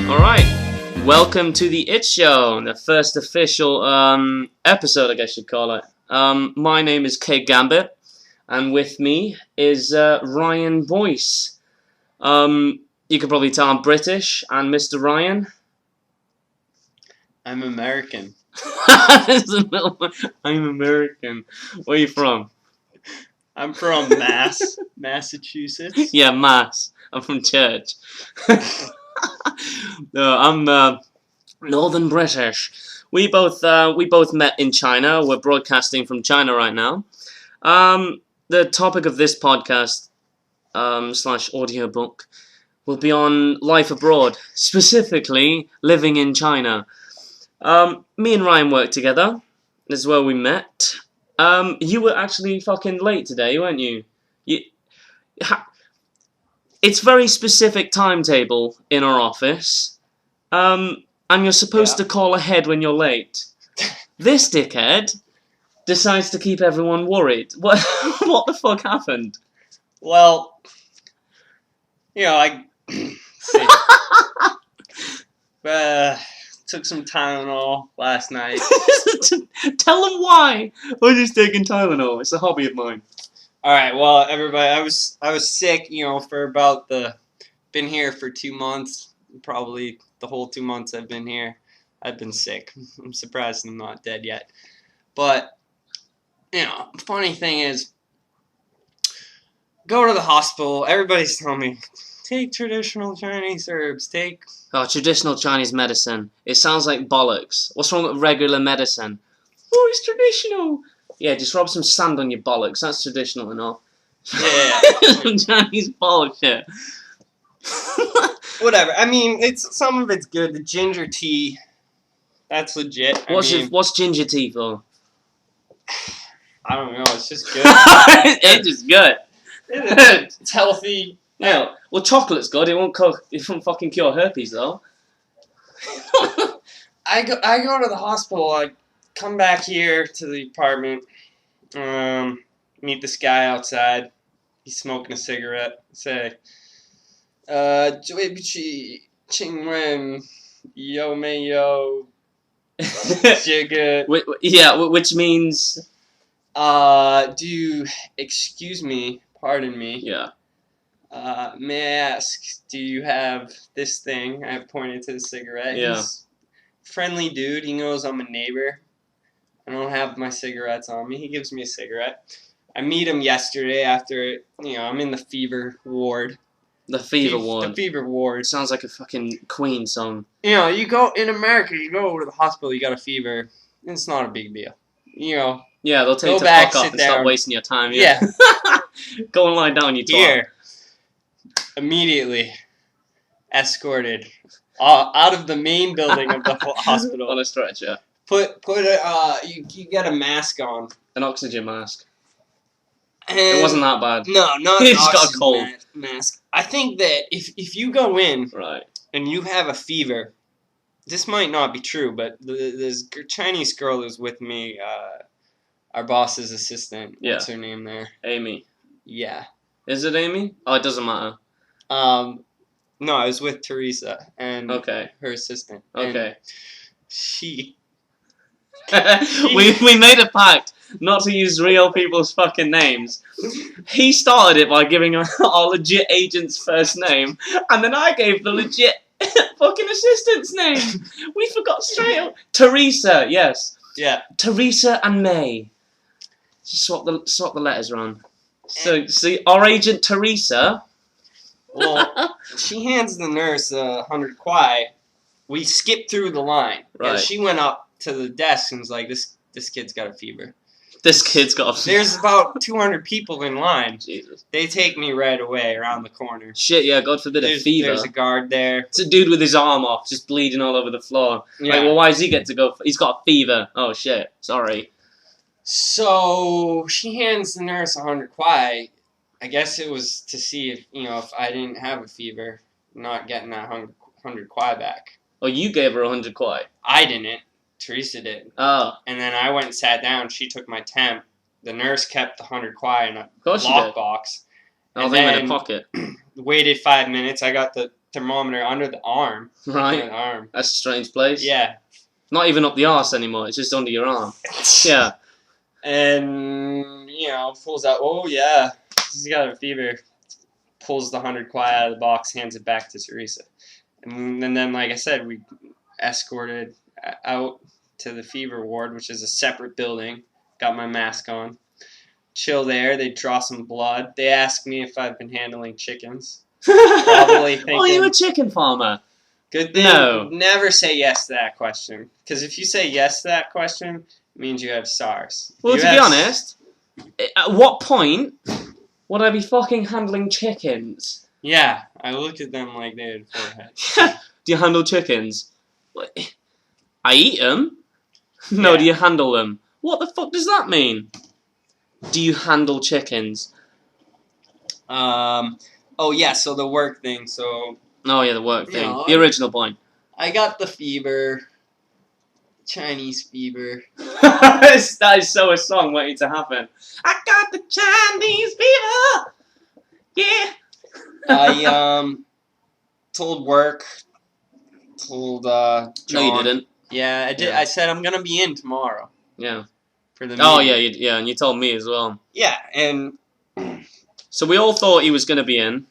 Alright, welcome to the It Show, the first official episode, I guess you'd call it. My name is Kei Gambit, and with me is Ryan Boyce. You can probably tell I'm British, and Mr. Ryan? I'm American. I'm American. Where are you from? I'm from Massachusetts. Yeah, Mass. I'm from church. No, I'm Northern British. We both met in China. We're broadcasting from China right now. The topic of this podcast / audiobook will be on life abroad, specifically living in China. Me and Ryan worked together. This is where we met. You were actually fucking late today, weren't you? It's very specific timetable in our office. And you're supposed to call ahead when you're late. This dickhead decides to keep everyone worried. What the fuck happened? Well, I took some Tylenol last night. Tell them why. I'm just taking Tylenol. It's a hobby of mine. All right, well, everybody, I was sick, for about been here for 2 months, probably the whole 2 months I've been here. I've been sick. I'm surprised I'm not dead yet. But, funny thing is, go to the hospital. Everybody's telling me, take traditional Chinese herbs, Oh, traditional Chinese medicine. It sounds like bollocks. What's wrong with regular medicine? Oh, it's traditional. Yeah, just rub some sand on your bollocks. That's traditional enough. Yeah. Chinese bullshit. Whatever. I mean, some of it's good. The ginger tea, that's legit. What's ginger tea for? I don't know. It's just good. It's just good. It's healthy. Yeah. Well, chocolate's good. It won't fucking cure herpes though. I go to the hospital. I come back here to the apartment. Meet this guy outside. He's smoking a cigarette. Say, Ching Wen, yo me yo, sugar. Yeah, which means. Excuse me, pardon me. Yeah. May I ask, do you have this thing? I pointed to the cigarette. Yeah. He's a friendly dude. He knows I'm a neighbor. I don't have my cigarettes on me. He gives me a cigarette. I meet him yesterday after, I'm in the fever ward. The fever ward. The fever ward. Sounds like a fucking Queen song. You go, in America, you go over to the hospital, you got a fever. It's not a big deal. Yeah, they'll tell you to back, fuck off and down. stop wasting your time. Yeah. Go and lie down, you twat. Here. Immediately escorted out of the main building of the hospital. On a stretcher. You get a mask on. An oxygen mask. And it wasn't that bad. No, not He an just got a oxygen cold. mask. I think that if you go in right and you have a fever, this might not be true, but this Chinese girl who's with me, our boss's assistant. Yeah. What's her name there? Amy. Yeah. Is it Amy? Oh, it doesn't matter. No, I was with Teresa and her assistant. Okay. And she. we made a pact not to use real people's fucking names. He started it by giving our legit agent's first name, and then I gave the legit fucking assistant's name. We forgot straight up. Teresa, yes. Yeah. Teresa and May. Just swap the letters around. So, see, our agent Teresa. Well, she hands the nurse 100 kwai. We skipped through the line. Right. And she went up to the desk and was like, this kid's got a fever. This kid's got a fever. There's about 200 people in line. Jesus. They take me right away around the corner. Shit, yeah, God forbid a fever. There's a guard there. It's a dude with his arm off, just bleeding all over the floor. Yeah. Like, well, why does he get to go? He's got a fever. Oh, shit. Sorry. So she hands the nurse 100 kwai. I guess it was to see if I didn't have a fever, not getting that 100 kwai back. Oh, you gave her 100 kwai. I didn't. Teresa did. Oh. And then I went and sat down. She took my temp. The nurse kept the 100 kwai in a course lockbox. Oh, they made a pocket. Waited 5 minutes. I got the thermometer under the arm. Right. Under the arm. That's a strange place. Yeah. Not even up the arse anymore. It's just under your arm. Yeah. And pulls out. Oh yeah, he's got a fever. Pulls the 100 kwai out of the box, hands it back to Teresa, and then, like I said, we escorted out to the fever ward, which is a separate building. Got my mask on. Chill there. They draw some blood. They ask me if I've been handling chickens. Probably thinking, oh, you're a chicken farmer. Good thing. No. Never say yes to that question. Because if you say yes to that question, it means you have SARS. Well, to be honest, at what point would I be fucking handling chickens? Yeah, I looked at them like they had foreheads. Do you handle chickens? I eat them. No, Yeah. do you handle them? What the fuck does that mean? Do you handle chickens? Oh yeah, so the work thing. So Oh yeah, the work thing. No, The original point. I got the fever, Chinese fever. That is so a song waiting to happen. I got the Chinese fever. Yeah. I told work, told John. No, you didn't. Yeah, I did. Yeah. I said I'm gonna be in tomorrow Yeah. for the. Oh meeting. yeah, and you told me as well. Yeah, and So we all thought he was going to be in.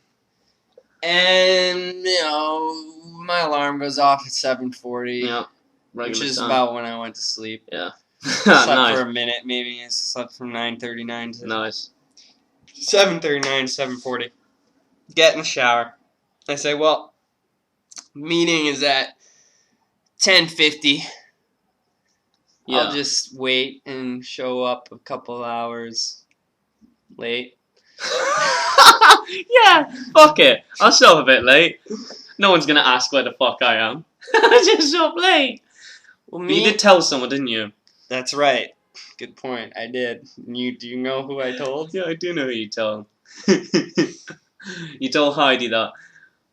my alarm goes off at 7:40. Yeah. Which Regular is time. about when I went to sleep. Yeah. Slept Nice. for a minute, maybe. I slept from 9:39 to Nice. 7:39, 7:40. Get in the shower. I say, well, meeting is at 10:50. Yeah. I'll just wait and show up a couple hours late. Yeah, fuck it. I'll show up a bit late. No one's gonna ask where the fuck I am. I just show up late. Well, But you did tell someone, didn't you? That's right. Good point. I did. Do you know who I told? Yeah, I do know who you told. You told Heidi that.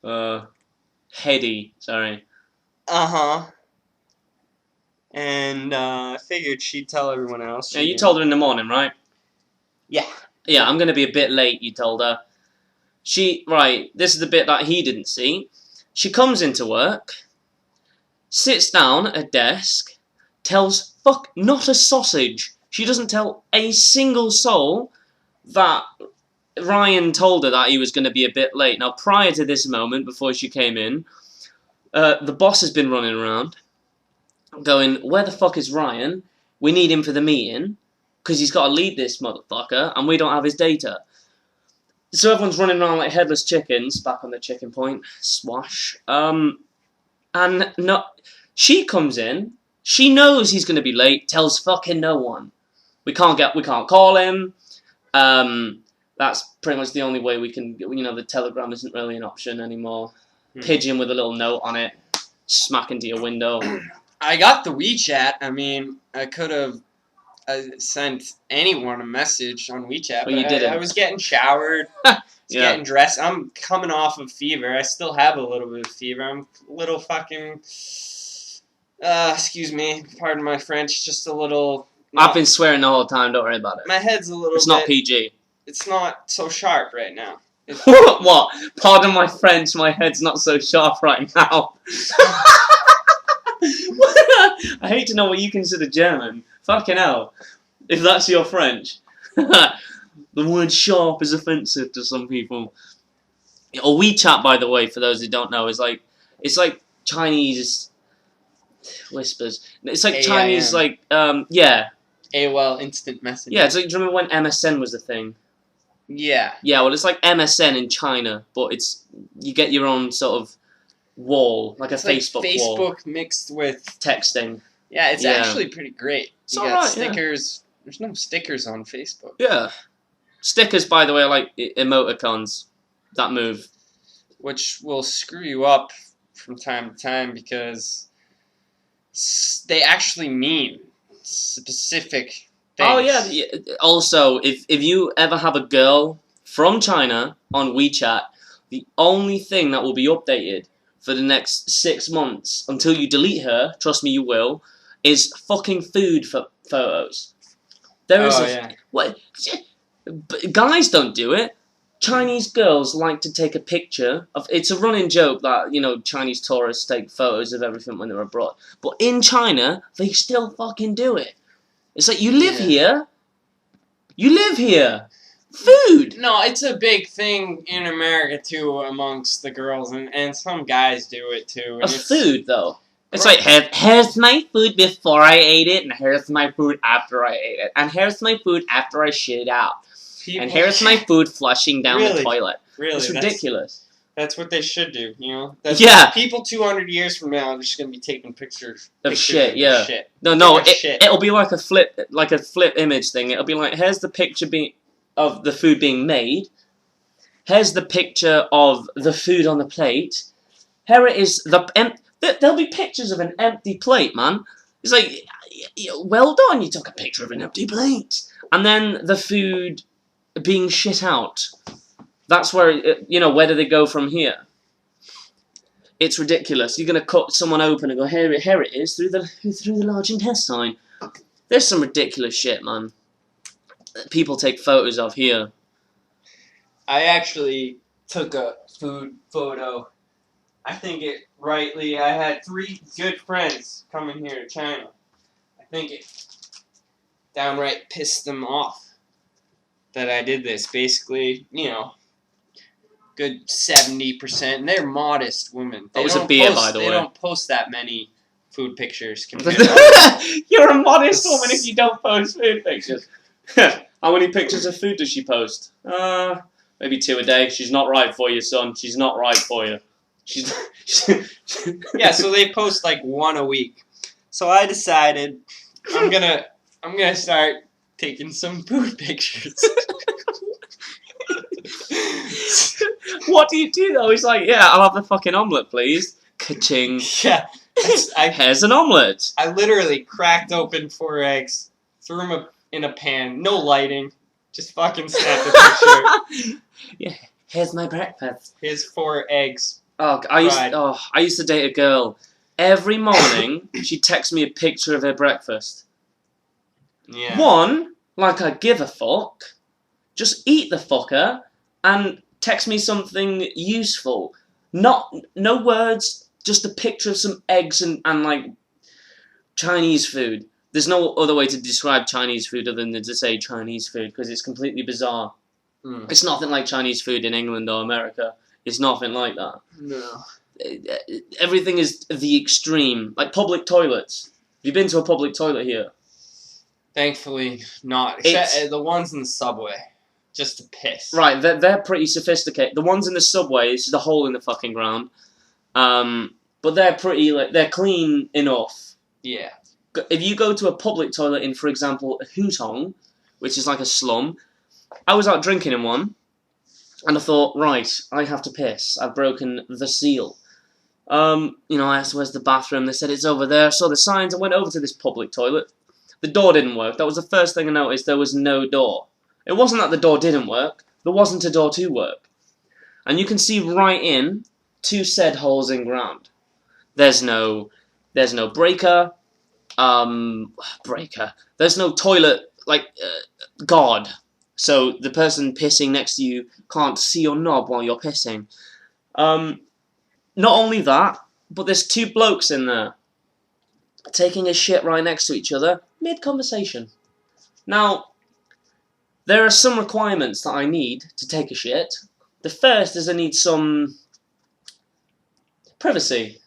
Hedy, sorry. Uh-huh. And I figured she'd tell everyone else. Yeah, you told her in the morning, right? Yeah. Yeah, I'm gonna be a bit late, you told her. This is the bit that he didn't see. She comes into work, sits down at a desk, tells not a sausage. She doesn't tell a single soul that Ryan told her that he was going to be a bit late. Now, prior to this moment, before she came in, the boss has been running around going, where the fuck is Ryan? We need him for the meeting, because he's got to lead this motherfucker, and we don't have his data. So everyone's running around like headless chickens, back on the chicken point, swash. She comes in, she knows he's going to be late, tells fucking no one. We can't call him. That's pretty much the only way we can, the telegram isn't really an option anymore. Pigeon with a little note on it, smack into your window. I got the WeChat. I mean, I could have sent anyone a message on WeChat, But you didn't. I was getting showered, getting dressed. I'm coming off of fever. I still have a little bit of fever. I'm a little fucking, excuse me, pardon my French, just a little... I've been swearing the whole time, don't worry about it. My head's a little It's not PG. It's not so sharp right now. What? Pardon my French, my head's not so sharp right now. I hate to know what you consider German. Fucking hell. If that's your French. The word sharp is offensive to some people. Or WeChat, by the way, for those who don't know, is like... It's like Chinese... Whispers. It's like Chinese, like... yeah. AOL Instant Messenger. Yeah, it's like... Do you remember when MSN was a thing? Yeah. Yeah, well, it's like MSN in China, but it's... You get your own sort of wall, like It's a Facebook wall. Facebook mixed with... Texting. Yeah, it's actually pretty great. It's you got alright, stickers. Yeah. There's no stickers on Facebook. Yeah. Stickers, by the way, are like emoticons. That move. Which will screw you up from time to time because they actually mean specific things. Oh, yeah. Also, if you ever have a girl from China on WeChat, the only thing that will be updated for the next 6 months until you delete her, trust me, you will, is fucking food photos. There is yeah. What? Guys don't do it. Chinese girls like to take a picture of. It's a running joke that Chinese tourists take photos of everything when they're abroad, but in China they still fucking do it. It's like you live here. You live here. Food. No, it's a big thing in America too amongst the girls, and some guys do it too. And Food though. It's like, here's my food before I ate it, and here's my food after I ate it, and here's my food after I shit out, and here's my food flushing down the toilet. Really, it's ridiculous. That's what they should do, People 200 years from now are just gonna be taking pictures of shit. Yeah. Shit. No, it'll be like a flip image thing. It'll be like, here's the picture of the food being made. Here's the picture of the food on the plate. Here it is. There'll be pictures of an empty plate, man. It's like, well done, you took a picture of an empty plate. And then the food being shit out. That's where, where do they go from here? It's ridiculous. You're going to cut someone open and go, here it is, through the large intestine. There's some ridiculous shit, man. People take photos of here. I actually took a food photo. I think it rightly. I had 3 good friends coming here to China. I think it downright pissed them off that I did this. Basically, good 70%. And they're modest women. That was a beer, by the way. They don't post that many food pictures. Compared to You're a modest woman if you don't post food pictures. How many pictures of food does she post? Maybe 2 a day. She's not right for you, son. She's not right for you. Yeah, so they post like 1 a week. So I decided I'm gonna start taking some food pictures. What do you do though? He's like, yeah, I'll have the fucking omelette, please. Ka-ching. Yeah. Here's an omelette. I literally cracked open 4 eggs, threw them in a pan, no lighting, just fucking snapped a picture. Yeah, here's my breakfast. Here's 4 eggs. Oh, I used to date a girl. Every morning, she'd text me a picture of her breakfast. Yeah. One, like I give a fuck. Just eat the fucker and text me something useful. No words, just a picture of some eggs and like Chinese food. There's no other way to describe Chinese food other than to say Chinese food because it's completely bizarre. It's nothing like Chinese food in England or America. It's nothing like that. No. Everything is the extreme. Like public toilets. Have you been to a public toilet here? Thankfully not. Except the ones in the subway. Just to piss. Right, they're pretty sophisticated. The ones in the subway, it's the hole in the fucking ground. But they're pretty, they're clean enough. Yeah. If you go to a public toilet in, for example, a hutong, which is like a slum, I was out drinking in one, and I thought, right, I have to piss. I've broken the seal. I asked, where's the bathroom? They said, it's over there. I saw the signs. I went over to this public toilet. The door didn't work. That was the first thing I noticed. There was no door. It wasn't that the door didn't work. There wasn't a door to work. And you can see right in 2 said holes in ground. There's no breaker. There's no toilet, guard. So the person pissing next to you can't see your knob while you're pissing. Not only that, but there's 2 blokes in there taking a shit right next to each other mid-conversation. Now, there are some requirements that I need to take a shit. The first is I need some privacy.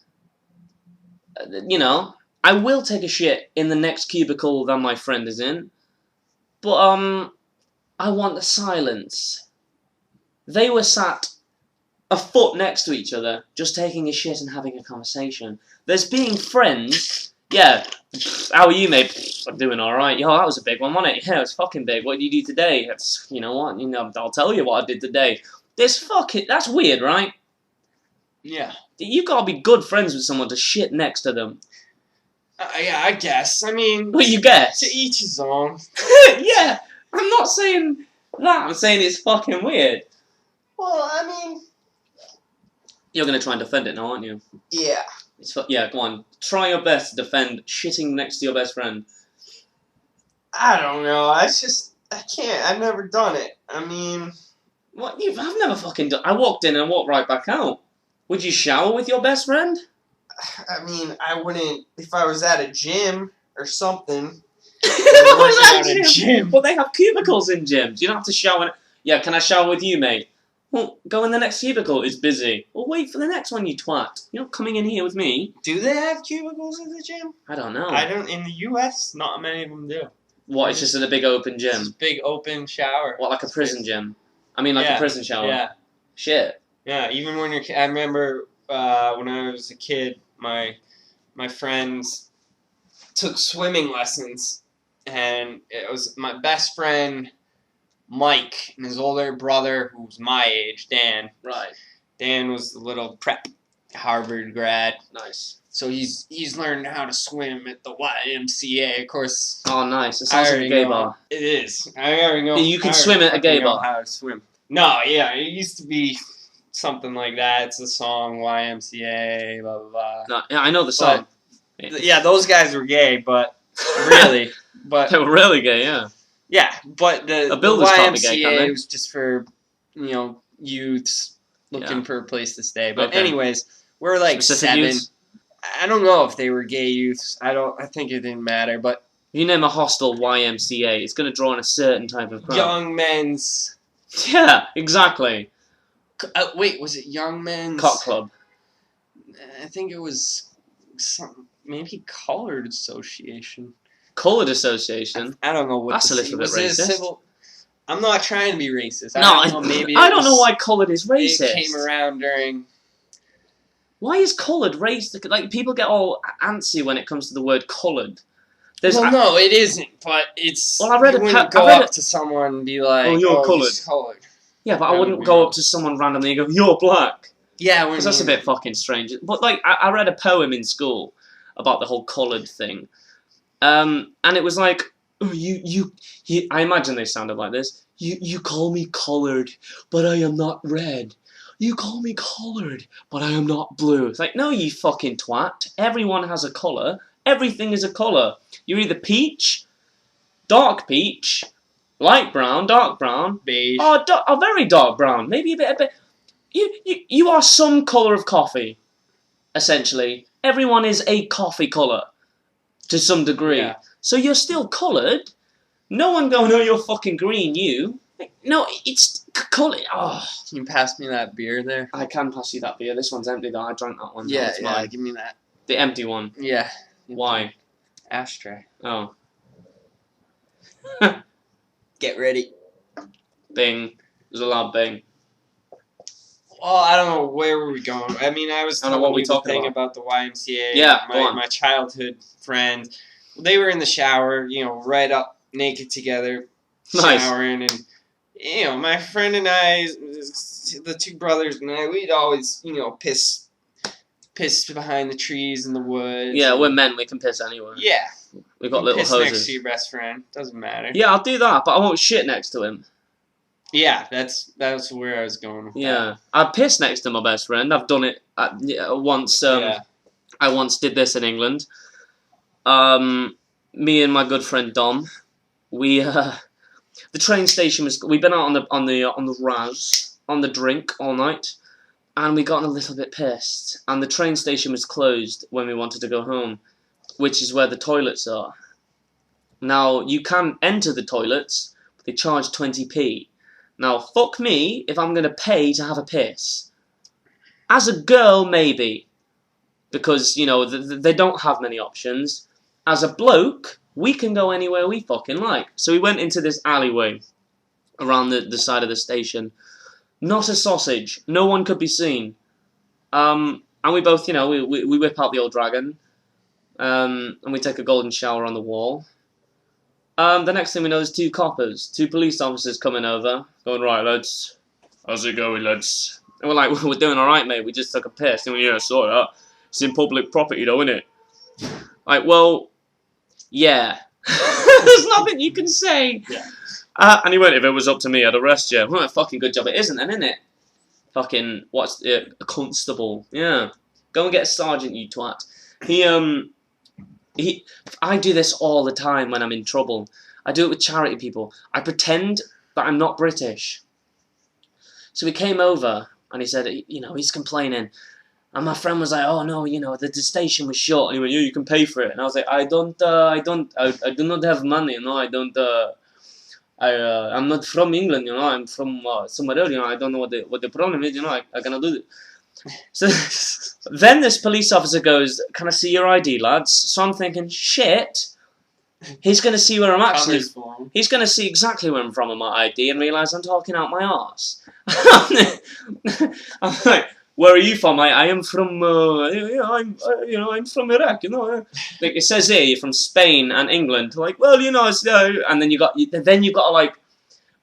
I will take a shit in the next cubicle that my friend is in, but I want the silence. They were sat a foot next to each other, just taking a shit and having a conversation. There's being friends. Yeah, how are you, mate? I'm doing alright. Yo, that was a big one, wasn't it? Yeah, it was fucking big. What did you do today? That's, I'll tell you what I did today. That's weird, right? Yeah. You've got to be good friends with someone to shit next to them. Yeah, I guess. I mean... Well, you guess. To each his own. Yeah, I'm not saying that. I'm saying it's fucking weird. Well, I mean... You're going to try and defend it now, aren't you? Yeah. Yeah, go on. Try your best to defend shitting next to your best friend. I don't know. I can't. I've never done it. I mean, What? I've never fucking done. I walked in and walked right back out. Would you shower with your best friend? I mean, I wouldn't if I was at a gym or something. I Working out a gym. Well, they have cubicles in gyms. You don't have to shower. Yeah, can I shower with you, mate? Well, go in the next cubicle. It's busy. Well, wait for the next one, you twat. You're not coming in here with me. Do they have cubicles in the gym? I don't know. I don't. In the U.S., not many of them do. What? It's just in a big open gym. Just big open shower. What, like a prison gym? I mean, like a prison shower. Yeah. Shit. Yeah. Even when you're, I remember when I was a kid, my friends took swimming lessons, and it was my best friend Mike and his older brother, who was my age, Dan. Right. Dan was the little prep Harvard grad. Nice. So he's learned how to swim at the YMCA. Of course. Oh, nice. It sounds like a gay bar. It is. I already know. You can swim at a gay bar. How to swim? No, yeah, it used to be something like that. It's a song, YMCA, blah blah blah. No, yeah, I know the song. Yeah, those guys were gay, but really, but they were really gay. Yeah. Yeah, but the builder's can't be YMCA gay, can they? was just for youths looking for a place to stay. But Okay. anyways, we're like Specific 7. youths? I don't know if they were gay youths. I think it didn't matter. But If you name a hostel YMCA, it's going to draw in a certain type of crowd. young men's. Yeah, exactly. Wait, was it young men's Cock club. I think it was maybe colored association. Coloured association. I don't know what. That's a little bit was it racist. Civil? I'm not trying to be racist. No, I don't know, maybe I don't know why coloured is racist. It came around during. Why is coloured racist? Like, people get all antsy when it comes to the word coloured. Well, no, it isn't. But it's. Well, I read you a wouldn't pa- go I read up to someone and be like, "Oh, you're coloured." he's colored. Yeah, but I wouldn't go up to someone randomly and go, "You're black." Yeah, Because that's a bit fucking strange. But, like, I read a poem in school about the whole coloured thing. And it was like, oh, you, I imagine they sounded like this. You call me coloured, but I am not red. You call me coloured, but I am not blue. It's like, no, you fucking twat. Everyone has a colour. Everything is a colour. You're either peach, dark peach, light brown, dark brown, beige. or very dark brown. Maybe a bit. You are some colour of coffee, essentially. Everyone is a coffee colour, to some degree. Yeah. So you're still coloured. No one going, oh, you're fucking green, you. No, it's colour. Oh. Can you pass me that beer there? I can pass you that beer. This one's empty, though. I drank that one. Yeah, That's mine. give me that. The empty one. Yeah. Why? Ashtray. Oh. Get ready. Bing. There's a loud bing. Well, I don't know, where were we going? I mean, I was I don't know telling what we you the talking thing about. about the YMCA. Yeah, go on. My childhood friends. They were in the shower, right up naked together, Nice. showering, and my friend and I, the two brothers and I, we'd always, piss behind the trees in the woods. Yeah, we're men. We can piss anywhere. Yeah. We've got You little piss next hoses. to your best friend. Doesn't matter. Yeah, I'll do that, but I won't shit next to him. Yeah, that's where I was going with Yeah, I'd piss next to my best friend. I've done it once. Yeah. I once did this in England. Me and my good friend Dom, we the train station was. We've been out on the drink all night, and we got a little bit pissed. And the train station was closed when we wanted to go home, which is where the toilets are. Now you can enter the toilets, but they charge 20p. Now, fuck me if I'm going to pay to have a piss. As a girl, maybe. Because, they don't have many options. As a bloke, we can go anywhere we fucking like. So we went into this alleyway around the side of the station. Not a sausage. No one could be seen. And we both, we whip out the old dragon. And we take a golden shower on the wall. The next thing we know is two police officers coming over, going, right, lads, how's it going, lads? And we're like, we're doing alright, mate, we just took a piss. And we, yeah, saw that. It's in public property, though, isn't it? Like, well, yeah. There's nothing you can say. Yeah. And he went, if it was up to me, I'd arrest you. Well, a fucking good job it isn't, then, isn't it? Fucking, a constable. Yeah. Go and get a sergeant, you twat. I do this all the time when I'm in trouble. I do it with charity people. I pretend that I'm not British. So he came over and he said, he's complaining. And my friend was like, oh no, the station was short. And he went, yeah, you can pay for it. And I was like, I do not have money, I'm not from England, I'm from somewhere else, I don't know what the problem is, I cannot do it. So then this police officer goes, can I see your ID, lads? So I'm thinking, shit, he's going to see where I'm actually, he's going to see exactly where I'm from on my ID and realise I'm talking out my arse. I'm like, where are you from? I am from, I'm from Iraq, Like it says here, you're from Spain and England. Like, well, and then you got to like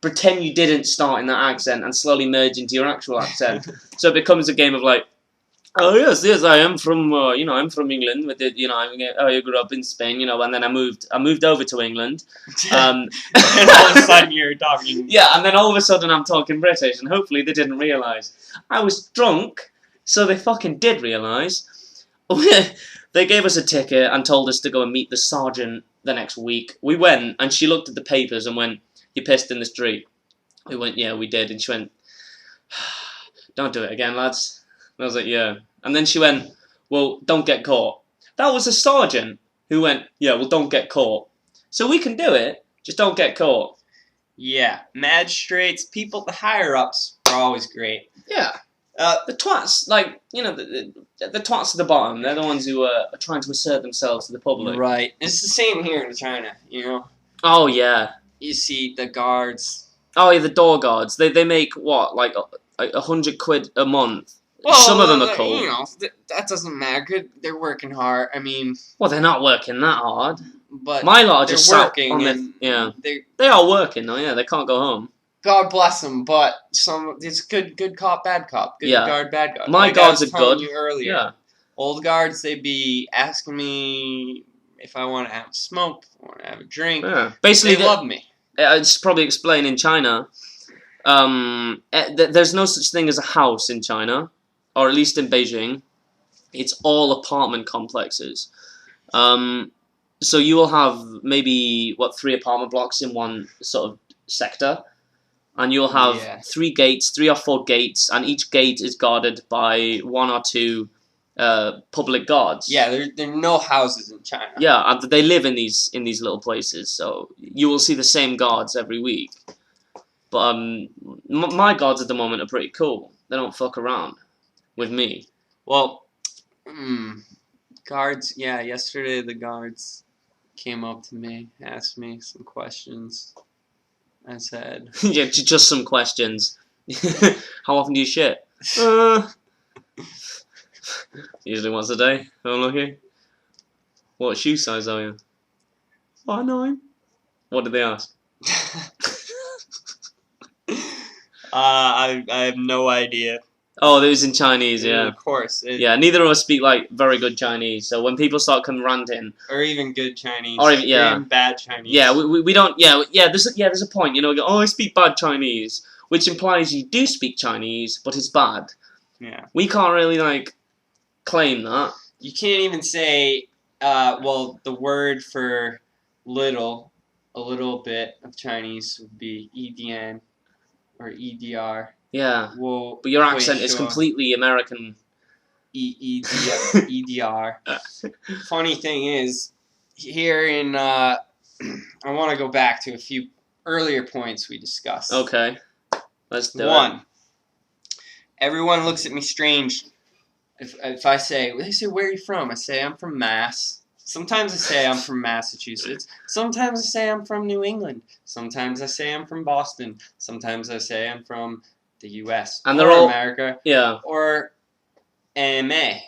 pretend you didn't start in that accent and slowly merge into your actual accent. So it becomes a game of like, oh yes, I am from, I'm from England. But I grew up in Spain, and then I moved over to England. And all of a sudden you're talking. Yeah, and then all of a sudden I'm talking British, and hopefully they didn't realise. I was drunk, so they fucking did realise. They gave us a ticket and told us to go and meet the sergeant the next week. We went, and she looked at the papers and went, you pissed in the street. We went, yeah, we did. And she went, don't do it again, lads. And I was like, yeah. And then she went, well, don't get caught. That was a sergeant who went, yeah, well, don't get caught. So we can do it, just don't get caught. Yeah, magistrates, people, the higher-ups are always great. Yeah. The twats, like, the twats at the bottom, they're the ones who are trying to assert themselves to the public. Right. It's the same here in China, Oh, yeah. You see the guards. Oh, yeah, the door guards. They make, what, like £100 a month? Well, some of them are cool. That doesn't matter. They're working hard. I mean... Well, they're not working that hard. But my lot are just working. They are working, though, yeah. They can't go home. God bless them, but it's good cop, bad cop. Good guard, bad guard. My guards are good. I was telling you earlier. Yeah. Old guards, they'd be asking me if I want to have a smoke, if I want to have a drink. Yeah. Basically, they love me. It's probably explained in China. There's no such thing as a house in China, or at least in Beijing. It's all apartment complexes. So you will have maybe, 3 apartment blocks in one sort of sector. And you'll have 3 or 4 gates, and each gate is guarded by 1 or 2 public guards. Yeah, there are no houses in China. Yeah, and they live in these little places, so you will see the same guards every week. But my guards at the moment are pretty cool. They don't fuck around with me. Well, guards. Yeah, yesterday the guards came up to me, asked me some questions. I said... yeah, just some questions. How often do you shit? Usually once a day. I'm lucky. What shoe size are you? 5'9". What did they ask? I have no idea. Oh, it was in Chinese, yeah. Of course. Yeah, neither of us speak, very good Chinese, so when people start coming ranting... Or even good Chinese. Or even bad Chinese. Yeah, we don't... Yeah, there's a point, oh, I speak bad Chinese, which implies you do speak Chinese, but it's bad. Yeah. We can't really, claim that. You can't even say, the word for a little bit of Chinese would be EDN or EDR. Yeah, well, but your accent is completely American. EDR. Funny thing is, here in, I want to go back to a few earlier points we discussed. Okay, let's do it. 1, everyone looks at me strange if I say, they say, where are you from? I say, I'm from Mass. Sometimes I say I'm from Massachusetts. Sometimes I say I'm from New England. Sometimes I say I'm from Boston. Sometimes I say I'm from the U.S. And they're all America. Yeah. Or MA.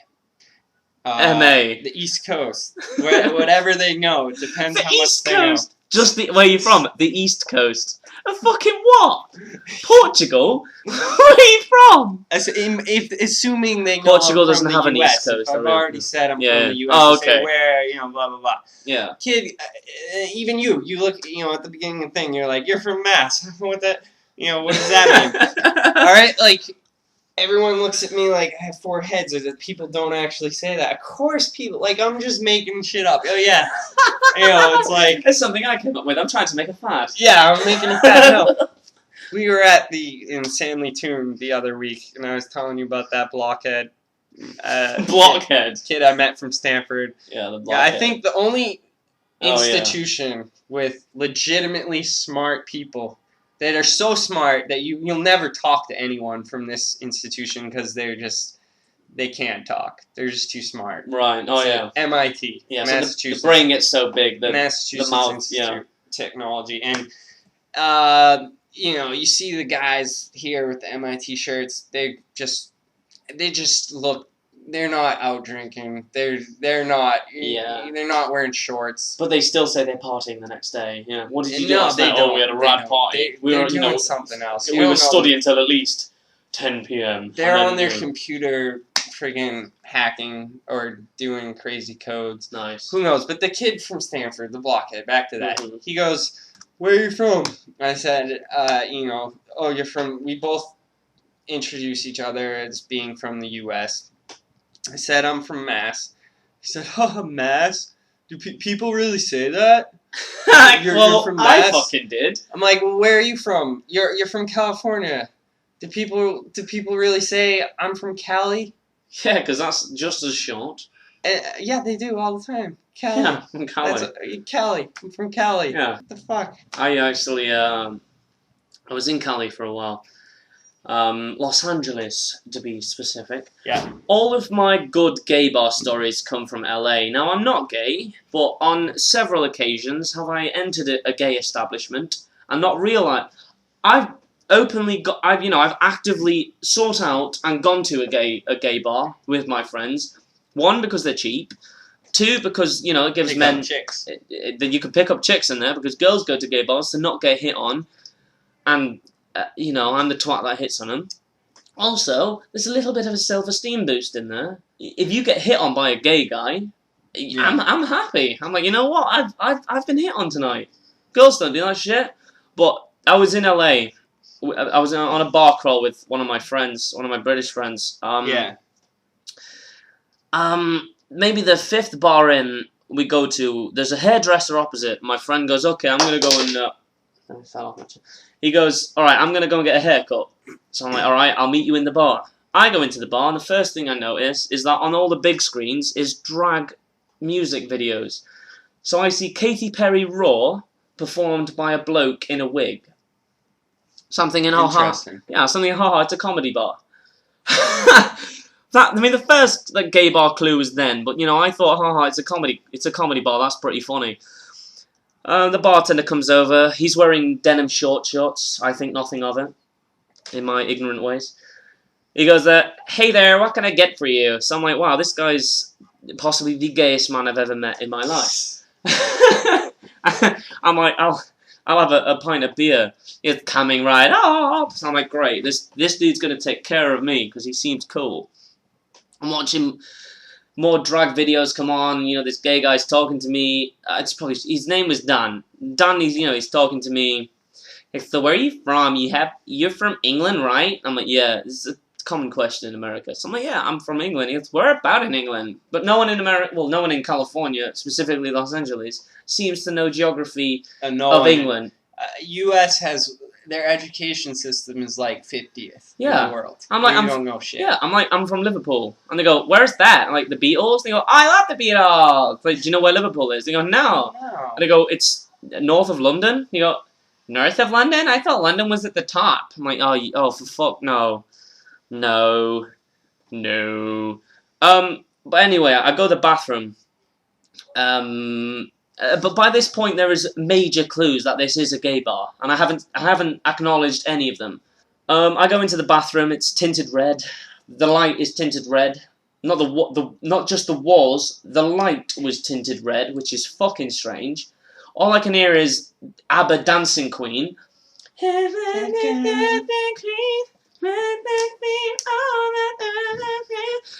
MA. The East Coast. Whatever they know. It depends how much they know. Just where are you from? The East Coast. A fucking what? Portugal? Where are you from? Assuming they know Portugal doesn't have an East Coast. I've already said I'm from the U.S. Oh, okay. Say where, blah, blah, blah. Yeah. Kid, even you look, at the beginning of the thing, you're like, you're from Mass. What does that mean? All right, everyone looks at me like I have 4 heads, or that people don't actually say that. Of course people, I'm just making shit up. Oh, yeah. It's like... It's something I came up with. I'm trying to make a fad. Yeah, I'm making a fad. No. We were at the Insanely Tomb the other week, and I was telling you about that blockhead. Blockhead. Kid I met from Stanford. Yeah, the Yeah, blockhead. I think the only Oh, yeah. institution with legitimately smart people that are so smart that you'll never talk to anyone from this institution because they can't talk. They're just too smart. Right. Oh, It's yeah. at MIT, Yeah. So Massachusetts. the brain gets so big that Massachusetts the mouth. Institute Yeah. of Technology, and you see the guys here with the MIT shirts. They just look. They're not out drinking. They're not. Yeah. They're not wearing shorts. But they still say they're partying the next day. Yeah. What did you do No, last they night? don't. Oh, we had a They rad don't. party. They're doing something else. We were studying until at least 10 p.m. They're and on then, their computer, friggin' hacking or doing crazy codes. Nice. Who knows? But the kid from Stanford, the blockhead, back to that. Mhm. He goes, "Where are you from?" I said, "Oh, you're from." We both introduce each other as being from the U.S. I said, "I'm from Mass." He said, "Oh, Mass? Do people really say that?" You're from I Mass? fucking did. I'm like, "Well, where are you from? You're from California. Do people really say I'm from Cali?" Yeah, because that's just as short. Yeah, they do all the time. Cali. Yeah, from Cali. Cali. I'm from Cali. Yeah. What the fuck? I actually, I was in Cali for a while. Los Angeles, to be specific. Yeah. All of my good gay bar stories come from LA. Now, I'm not gay, but on several occasions have I entered a gay establishment and not realized I've actively sought out and gone to a gay bar with my friends. One, because they're cheap. Two, because it gives men chicks. That you can pick up chicks in there because girls go to gay bars to not get hit on, and I'm the twat that hits on them. Also, there's a little bit of a self-esteem boost in there. If you get hit on by a gay guy, Yeah. I'm happy. I'm like, you know what? I've been hit on tonight. Girls don't do that shit. But I was in LA. I was on a bar crawl with one of my friends, one of my British friends. Yeah. Maybe the fifth bar in we go to, there's a hairdresser opposite. My friend goes, okay, I'm going to go and... I fell off my chair. He goes, alright, I'm going to go and get a haircut. So I'm like, alright, I'll meet you in the bar. I go into the bar, and the first thing I notice is that on all the big screens is drag music videos. So I see Katy Perry Raw performed by a bloke in a wig. Something in Interesting. it's a comedy bar. The first gay bar clue was then, but I thought, it's a comedy bar, that's pretty funny. The bartender comes over, he's wearing denim shorts, I think nothing of it, in my ignorant ways. He goes, hey there, what can I get for you? So I'm like, wow, this guy's possibly the gayest man I've ever met in my life. I'm like, I'll have a pint of beer. It's coming right up. So I'm like, great, this dude's going to take care of me, because he seems cool. I'm watching more drag videos come on. This gay guy's talking to me. His name was Dan. Dan, he's talking to me. So where are you from? You're from England, right? I'm like, yeah. This is a common question in America. So I'm like, yeah, I'm from England. He goes, where about in England? But no one in America, well, no one in California, specifically Los Angeles, seems to know geography of England. U.S. has their education system is like 50th in the world. I'm like, you don't know shit. Yeah, I'm like, I'm from Liverpool. And they go, where's that? I'm like, the Beatles? They go, I love the Beatles! Like, do you know where Liverpool is? They go, no. And they go, it's north of London? You go, north of London? I thought London was at the top. I'm like, oh, for fuck, no. No. But anyway, I go to the bathroom. But by this point, there is major clues that this is a gay bar, and I haven't acknowledged any of them. I go into the bathroom. It's tinted red. The light is tinted red. Not just the walls. The light was tinted red, which is fucking strange. All I can hear is ABBA Dancing Queen.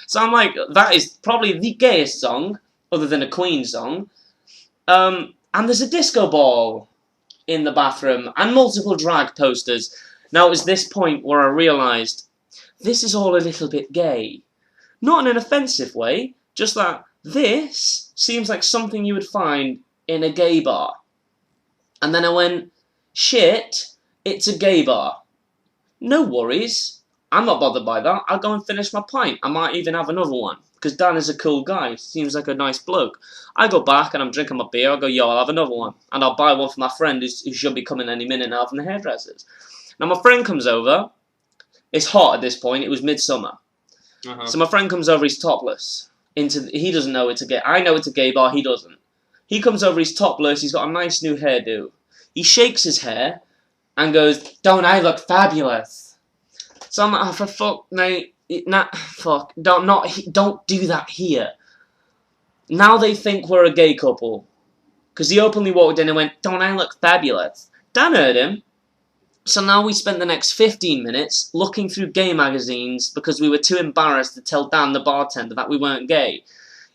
So I'm like, that is probably the gayest song, other than a Queen song. And there's a disco ball in the bathroom, and multiple drag posters. Now, it was this point where I realised, this is all a little bit gay. Not in an offensive way, just that this seems like something you would find in a gay bar. And then I went, shit, it's a gay bar. No worries. I'm not bothered by that. I'll go and finish my pint. I might even have another one. Because Dan is a cool guy. Seems like a nice bloke. I go back and I'm drinking my beer. I go, yo, I'll have another one. And I'll buy one for my friend who should be coming any minute now from the hairdressers. Now my friend comes over. It's hot at this point. It was midsummer. So my friend comes over. He's topless. He doesn't know it's a gay. I know it's a gay bar. He doesn't. He comes over. He's topless. He's got a nice new hairdo. He shakes his hair and goes, "Don't I look fabulous?" So I'm like, oh, for fuck, mate. Fuck. Don't do that here. Now they think we're a gay couple. Because he openly walked in and went, "Don't I look fabulous?" Dan heard him. So now we spent the next 15 minutes looking through gay magazines because we were too embarrassed to tell Dan, the bartender, that we weren't gay.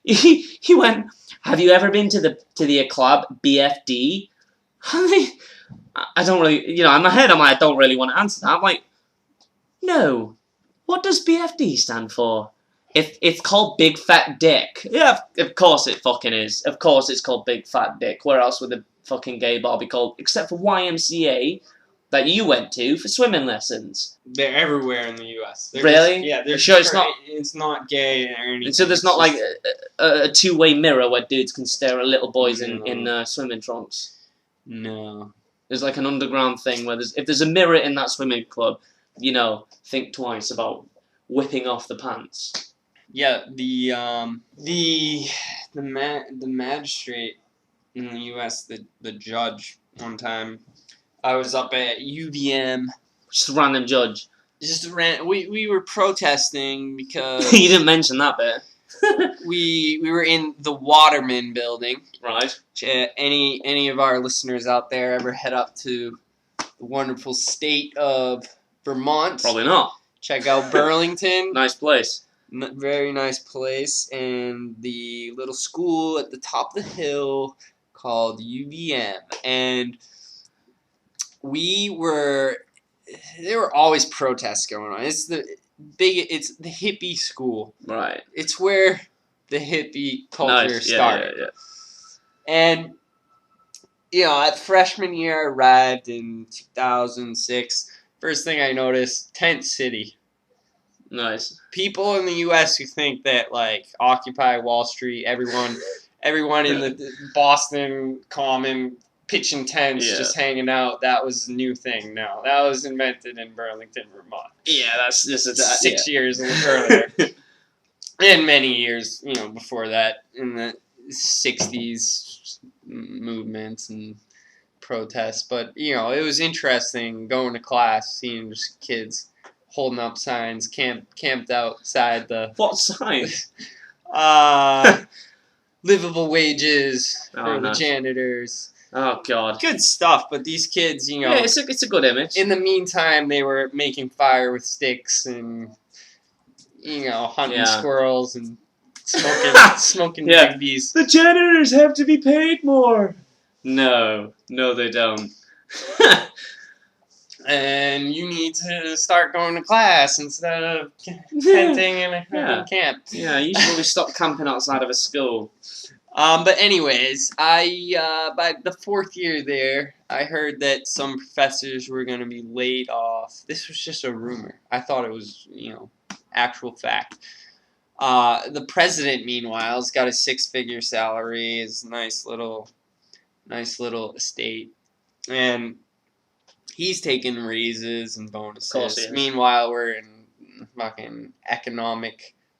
He went, "Have you ever been to the club BFD?" I don't really, in my head I don't really want to answer that. I'm like, no. What does BFD stand for? It's called Big Fat Dick. Yeah, of course it fucking is. Of course it's called Big Fat Dick. Where else would the fucking gay bar be called? Except for YMCA that you went to for swimming lessons. They're everywhere in the U.S. Really? Yeah, they're sure it's not gay or anything. So there's not like a two-way mirror where dudes can stare at little boys in swimming trunks? No. There's like an underground thing where if there's a mirror in that swimming club, think twice about whipping off the pants. Yeah, the magistrate in the U.S., the judge, one time, I was up at UVM. Just a random judge. We were protesting because you didn't mention that bit. we were in the Waterman building. Right. Any of our listeners out there ever head up to the wonderful state of Vermont? Probably not. Check out Burlington. Nice place. Very nice place. And the little school at the top of the hill called UVM. And there were always protests going on. It's the hippie school. Right. It's where the hippie culture started. Yeah. And, at freshman year, I arrived in 2006. First thing I noticed, tent city. Nice. People in the U.S. who think that, like, Occupy Wall Street, everyone in the Boston Common pitching tents, just hanging out, that was a new thing. No, that was invented in Burlington, Vermont. Yeah, that's just 6 years earlier. And many years, before that, in the 60s movements and protests. But, it was interesting going to class, seeing just kids holding up signs, camped outside the... What signs? Livable wages for the janitors. Oh, God. Good stuff, but these kids, Yeah, it's a good image. In the meantime, they were making fire with sticks and, hunting squirrels and smoking biggies. The janitors have to be paid more. No, they don't. And you need to start going to class instead of tenting in a camp. Yeah, you should probably stop camping outside of a school. But anyways, by the fourth year there, I heard that some professors were going to be laid off. This was just a rumor. I thought it was, actual fact. The president, meanwhile, has got a 6-figure salary, his nice little estate, and he's taking raises and bonuses. Of course he is. Meanwhile, we're in fucking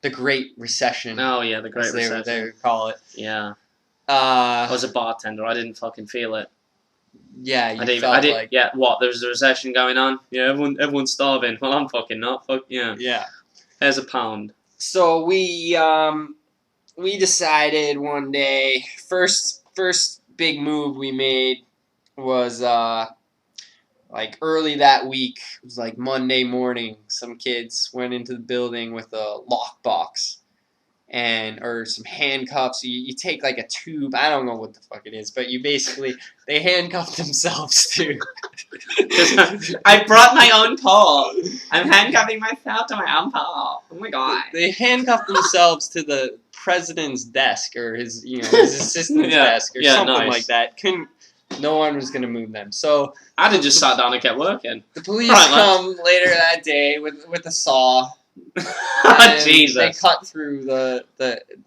the Great Recession. Oh yeah, the Great Recession. They would call it. Yeah. I was a bartender. I didn't fucking feel it. Yeah, Yeah, what? There was a recession going on. Yeah, everyone's starving. Well, I'm fucking not. Fuck yeah. Yeah. There's a pound. So we decided one day. First big move we made was early that week. It was like Monday morning. Some kids went into the building with a lockbox or some handcuffs. You take like a tube. I don't know what the fuck it is, but they handcuffed themselves to. I brought my own pole. I'm handcuffing myself to my own pole. Oh my god. They handcuffed themselves to the president's desk or his assistant's desk or something like that. No one was going to move them. So I'd have just sat down and kept working. the police Right, come later that day with a saw. And Jesus. they cut through the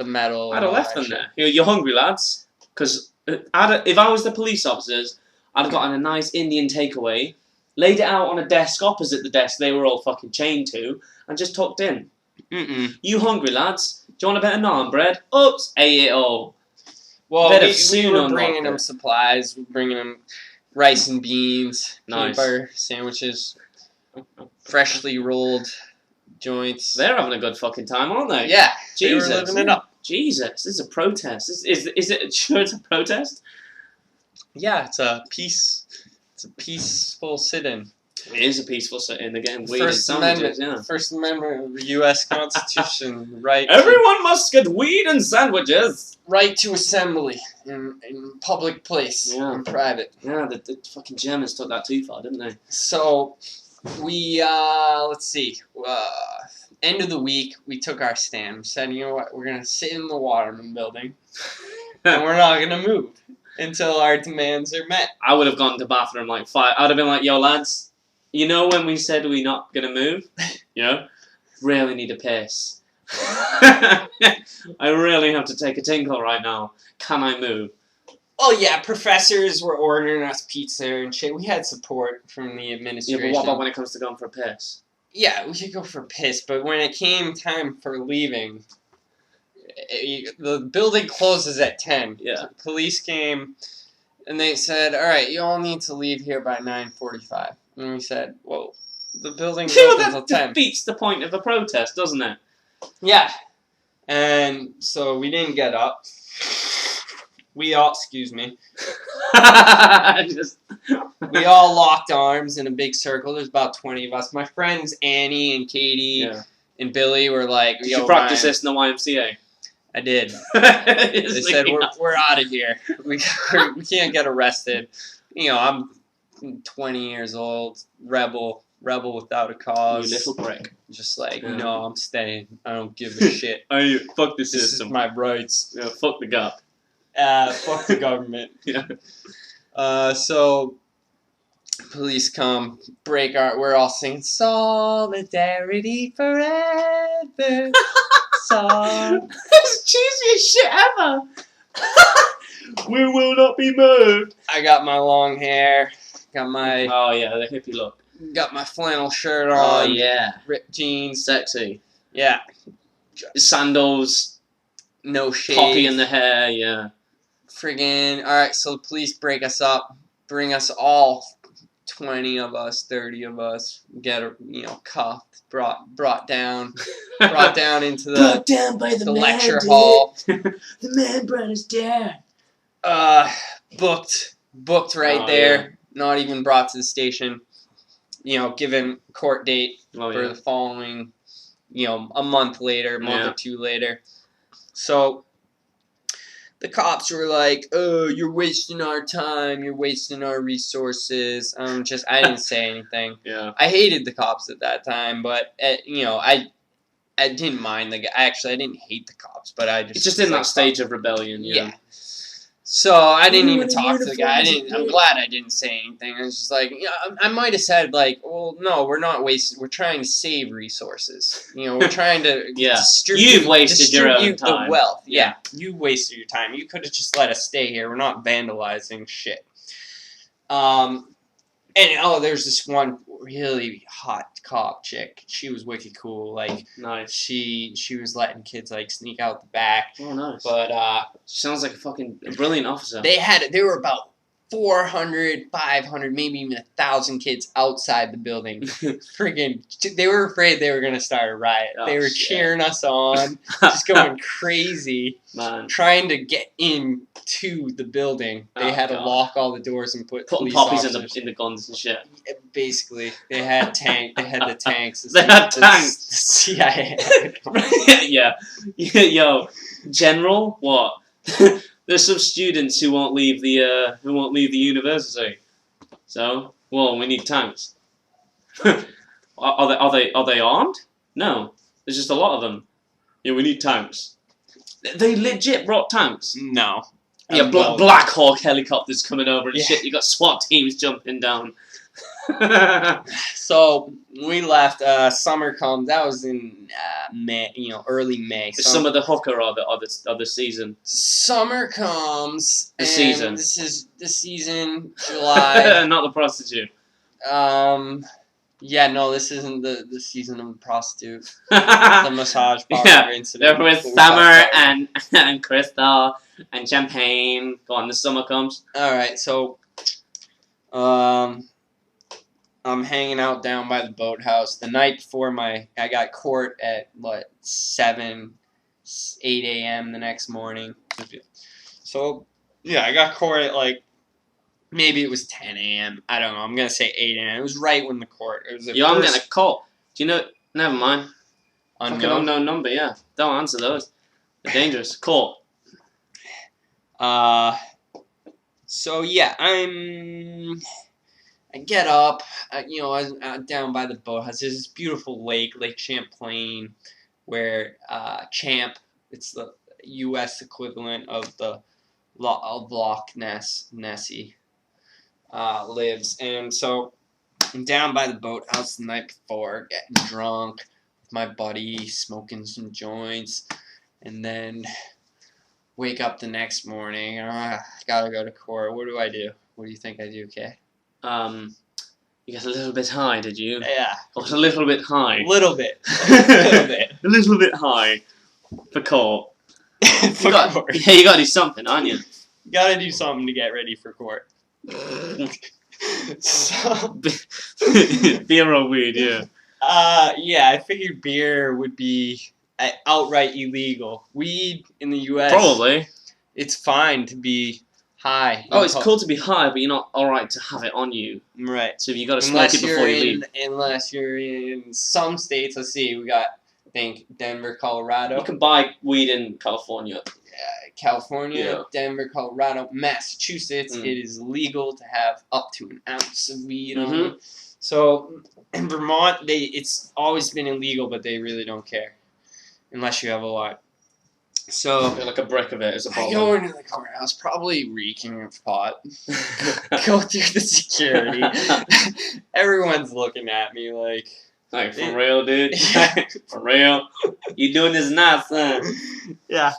metal. I'd have left them there. You're hungry, lads. Because if I was the police officers, I'd have gotten a nice Indian takeaway, laid it out on a desk opposite the desk they were all fucking chained to, and just tucked in. Mm-mm. You hungry, lads? Do you want a bit of naan bread? Oops, ate it all. Well, Bit of we soon were unlocked bringing them it. supplies. We're bringing them rice and beans, Nice. peanut butter sandwiches, freshly rolled joints. They're having a good fucking time, aren't they? Yeah, Jesus. they were living it up. Jesus, this is a protest. Is it sure it's a protest? Yeah, it's a peaceful sit-in. It is a peaceful sit-in. They're getting weed and First sandwiches, Amendment, yeah. First Amendment of the U.S. Constitution, right? Everyone must get weed and sandwiches. Right to assembly in public place, Yeah. in private. Yeah, the fucking Germans took that too far, didn't they? So we let's see. End of the week, we took our stand. We said, you know what, we're gonna sit in the Waterman building, and we're not gonna move until our demands are met. I would have gone to the bathroom like 5. I'd have been like, yo, lads, you know when we said we're not going to move? You know? Really need a piss. I really have to take a tinkle right now. Can I move? Oh yeah, professors were ordering us pizza and shit. We had support from the Yeah, administration. but what about when it comes to going for a piss? Yeah, we could go for piss, but when it came time for leaving, the building closes at 10. Yeah. Police came, and they said, all right, you all need to leave here by 9:45. And we said, well, the building's open until 10. That defeats the point of a protest, doesn't it? Yeah. And so we didn't get up. We all locked arms in a big circle. There's about 20 of us. My friends Annie and Katie and Billy were like, Did you practice this in the YMCA? I did. They said, we're out of here. We can't get arrested. You know, I'm 20 years old, rebel without a cause. You little prick. Just like, Yeah. no, I'm staying. I don't give a shit. Fuck the This is system. my rights. Yeah, fuck the gap. Fuck the government. Yeah. So police come, we're all singing Solidarity Forever. That's the cheesiest shit ever. We will not be moved. I got my long hair, got my the hippie look. flannel shirt Oh on, yeah, ripped jeans. sexy. Yeah, Sandals, no shade. poppy in the hair. Yeah. Friggin', alright, so the police break us up, bring us all, 20 of us, 30 of us, get, cuffed, brought down into Brought down by the man, lecture dude. hall. The man brought us down. Booked right there, not even brought to the station, given court date for the following, a month later, month or two later. So the cops were like, oh, you're wasting our time, you're wasting our resources. I didn't say anything. Yeah. I hated the cops at that time, but, I didn't mind the guy. Actually, I didn't hate the cops, but I just... It's just in that stage of rebellion, Yeah. So I didn't even talk to the guy. I'm glad I didn't say anything. I was just like, I might have said like, well, no, we're not wasting. We're trying to save resources. We're trying to You've wasted your own time. The wealth. Yeah, you wasted your time. You could have just let us stay here. We're not vandalizing shit. There's this one really hot cop chick. She was wicked cool. Like, nice. She was letting kids like sneak out the back. Oh, nice. But sounds like a brilliant officer. There were about 400, 500, maybe even 1,000 kids outside the building. Friggin', they were afraid they were gonna start a riot. They were cheering us on, just going crazy, man, trying to get into the building. They had to lock all the doors and put police poppies officers in the guns and shit. Basically, they had the tanks. They had tanks. The CIA. Yeah. Yo, General, what? There's some students who won't leave the university. So, well, we need tanks. Are they armed? No, there's just a lot of them. Yeah, we need tanks. They legit brought tanks. No. Yeah, boat. Black Hawk helicopters coming over and Yeah. shit. You got SWAT teams jumping down. So we left. Summer comes. That was in May. Early May. It's some of the hooker of the season. Summer comes. The and season. This is the season. July. Not the prostitute. Yeah, no, this isn't the season of the prostitute. The massage parlor incident. There was Summer and Crystal and champagne. Go on, the summer comes. All right, so I'm hanging out down by the boathouse the night before I got court at 8 a.m. the next morning. So yeah, I got court at maybe it was 10 a.m. I don't know. I'm gonna say 8 a.m. It was right when the court. It was. Yo, I'm getting a call. Do you know? Never mind. Fucking Unknown. unknown number. Yeah, don't answer those. They're dangerous. Call. So yeah, I get up. I was down by the boathouse. There's this beautiful lake, Lake Champlain, where Champ. It's the U.S. equivalent of the Loch Nessie. Lives, and so I'm down by the boathouse the night before, getting drunk with my buddy, smoking some joints, and then wake up the next morning. Gotta go to court. What do I do? What do you think I do, Kay? You got a little bit high, did you? Yeah, Got a little bit high. a little bit, A little bit high for court. For court. Yeah, you gotta do something, aren't you? You gotta do something to get ready for court. So beer or weed, yeah. Yeah, I figured beer would be outright illegal. Weed in the U.S. Probably. It's fine to be high. Oh, it's cool to be high, but you're not alright to have it on you. Right. So you gotta smoke it before you leave. Unless you're in some states. Let's see. We got, I think, Denver, Colorado. You can buy weed in California. California, Yeah. Denver, Colorado, Massachusetts. It is legal to have up to an ounce of weed on it. So in Vermont, it's always been illegal, but they really don't care unless you have a lot. So Like a brick of it is a I problem. go into the courthouse, probably reeking of pot. Go through the security. Everyone's looking at me like for real, dude. For real. You doing this now, son. yeah.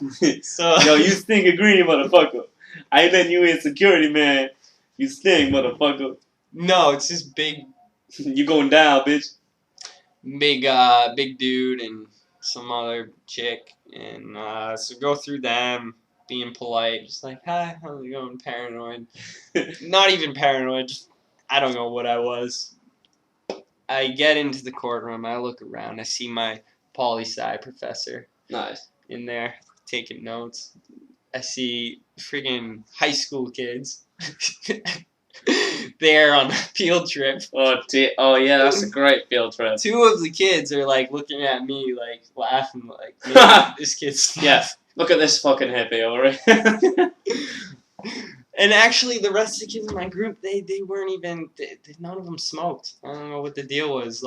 So Yo, you stink of green, motherfucker. I ain't letting you in security, man. You stink, motherfucker. no, it's this big You going down, bitch. big dude and some other chick, and so go through them, being polite, just like, hi, how's it going? Paranoid. Not even paranoid, just I don't know what I was. I get into the courtroom, I look around, I see my poli-sci professor Nice. in there taking notes. I see friggin' high school kids there on a field trip. Oh yeah, that's a great field trip. Two of the kids are looking at me laughing man, this kid's Yeah. Look at this fucking hippie over here. And actually, the rest of the kids in my group, they weren't even. None of them smoked. I don't know what the deal was.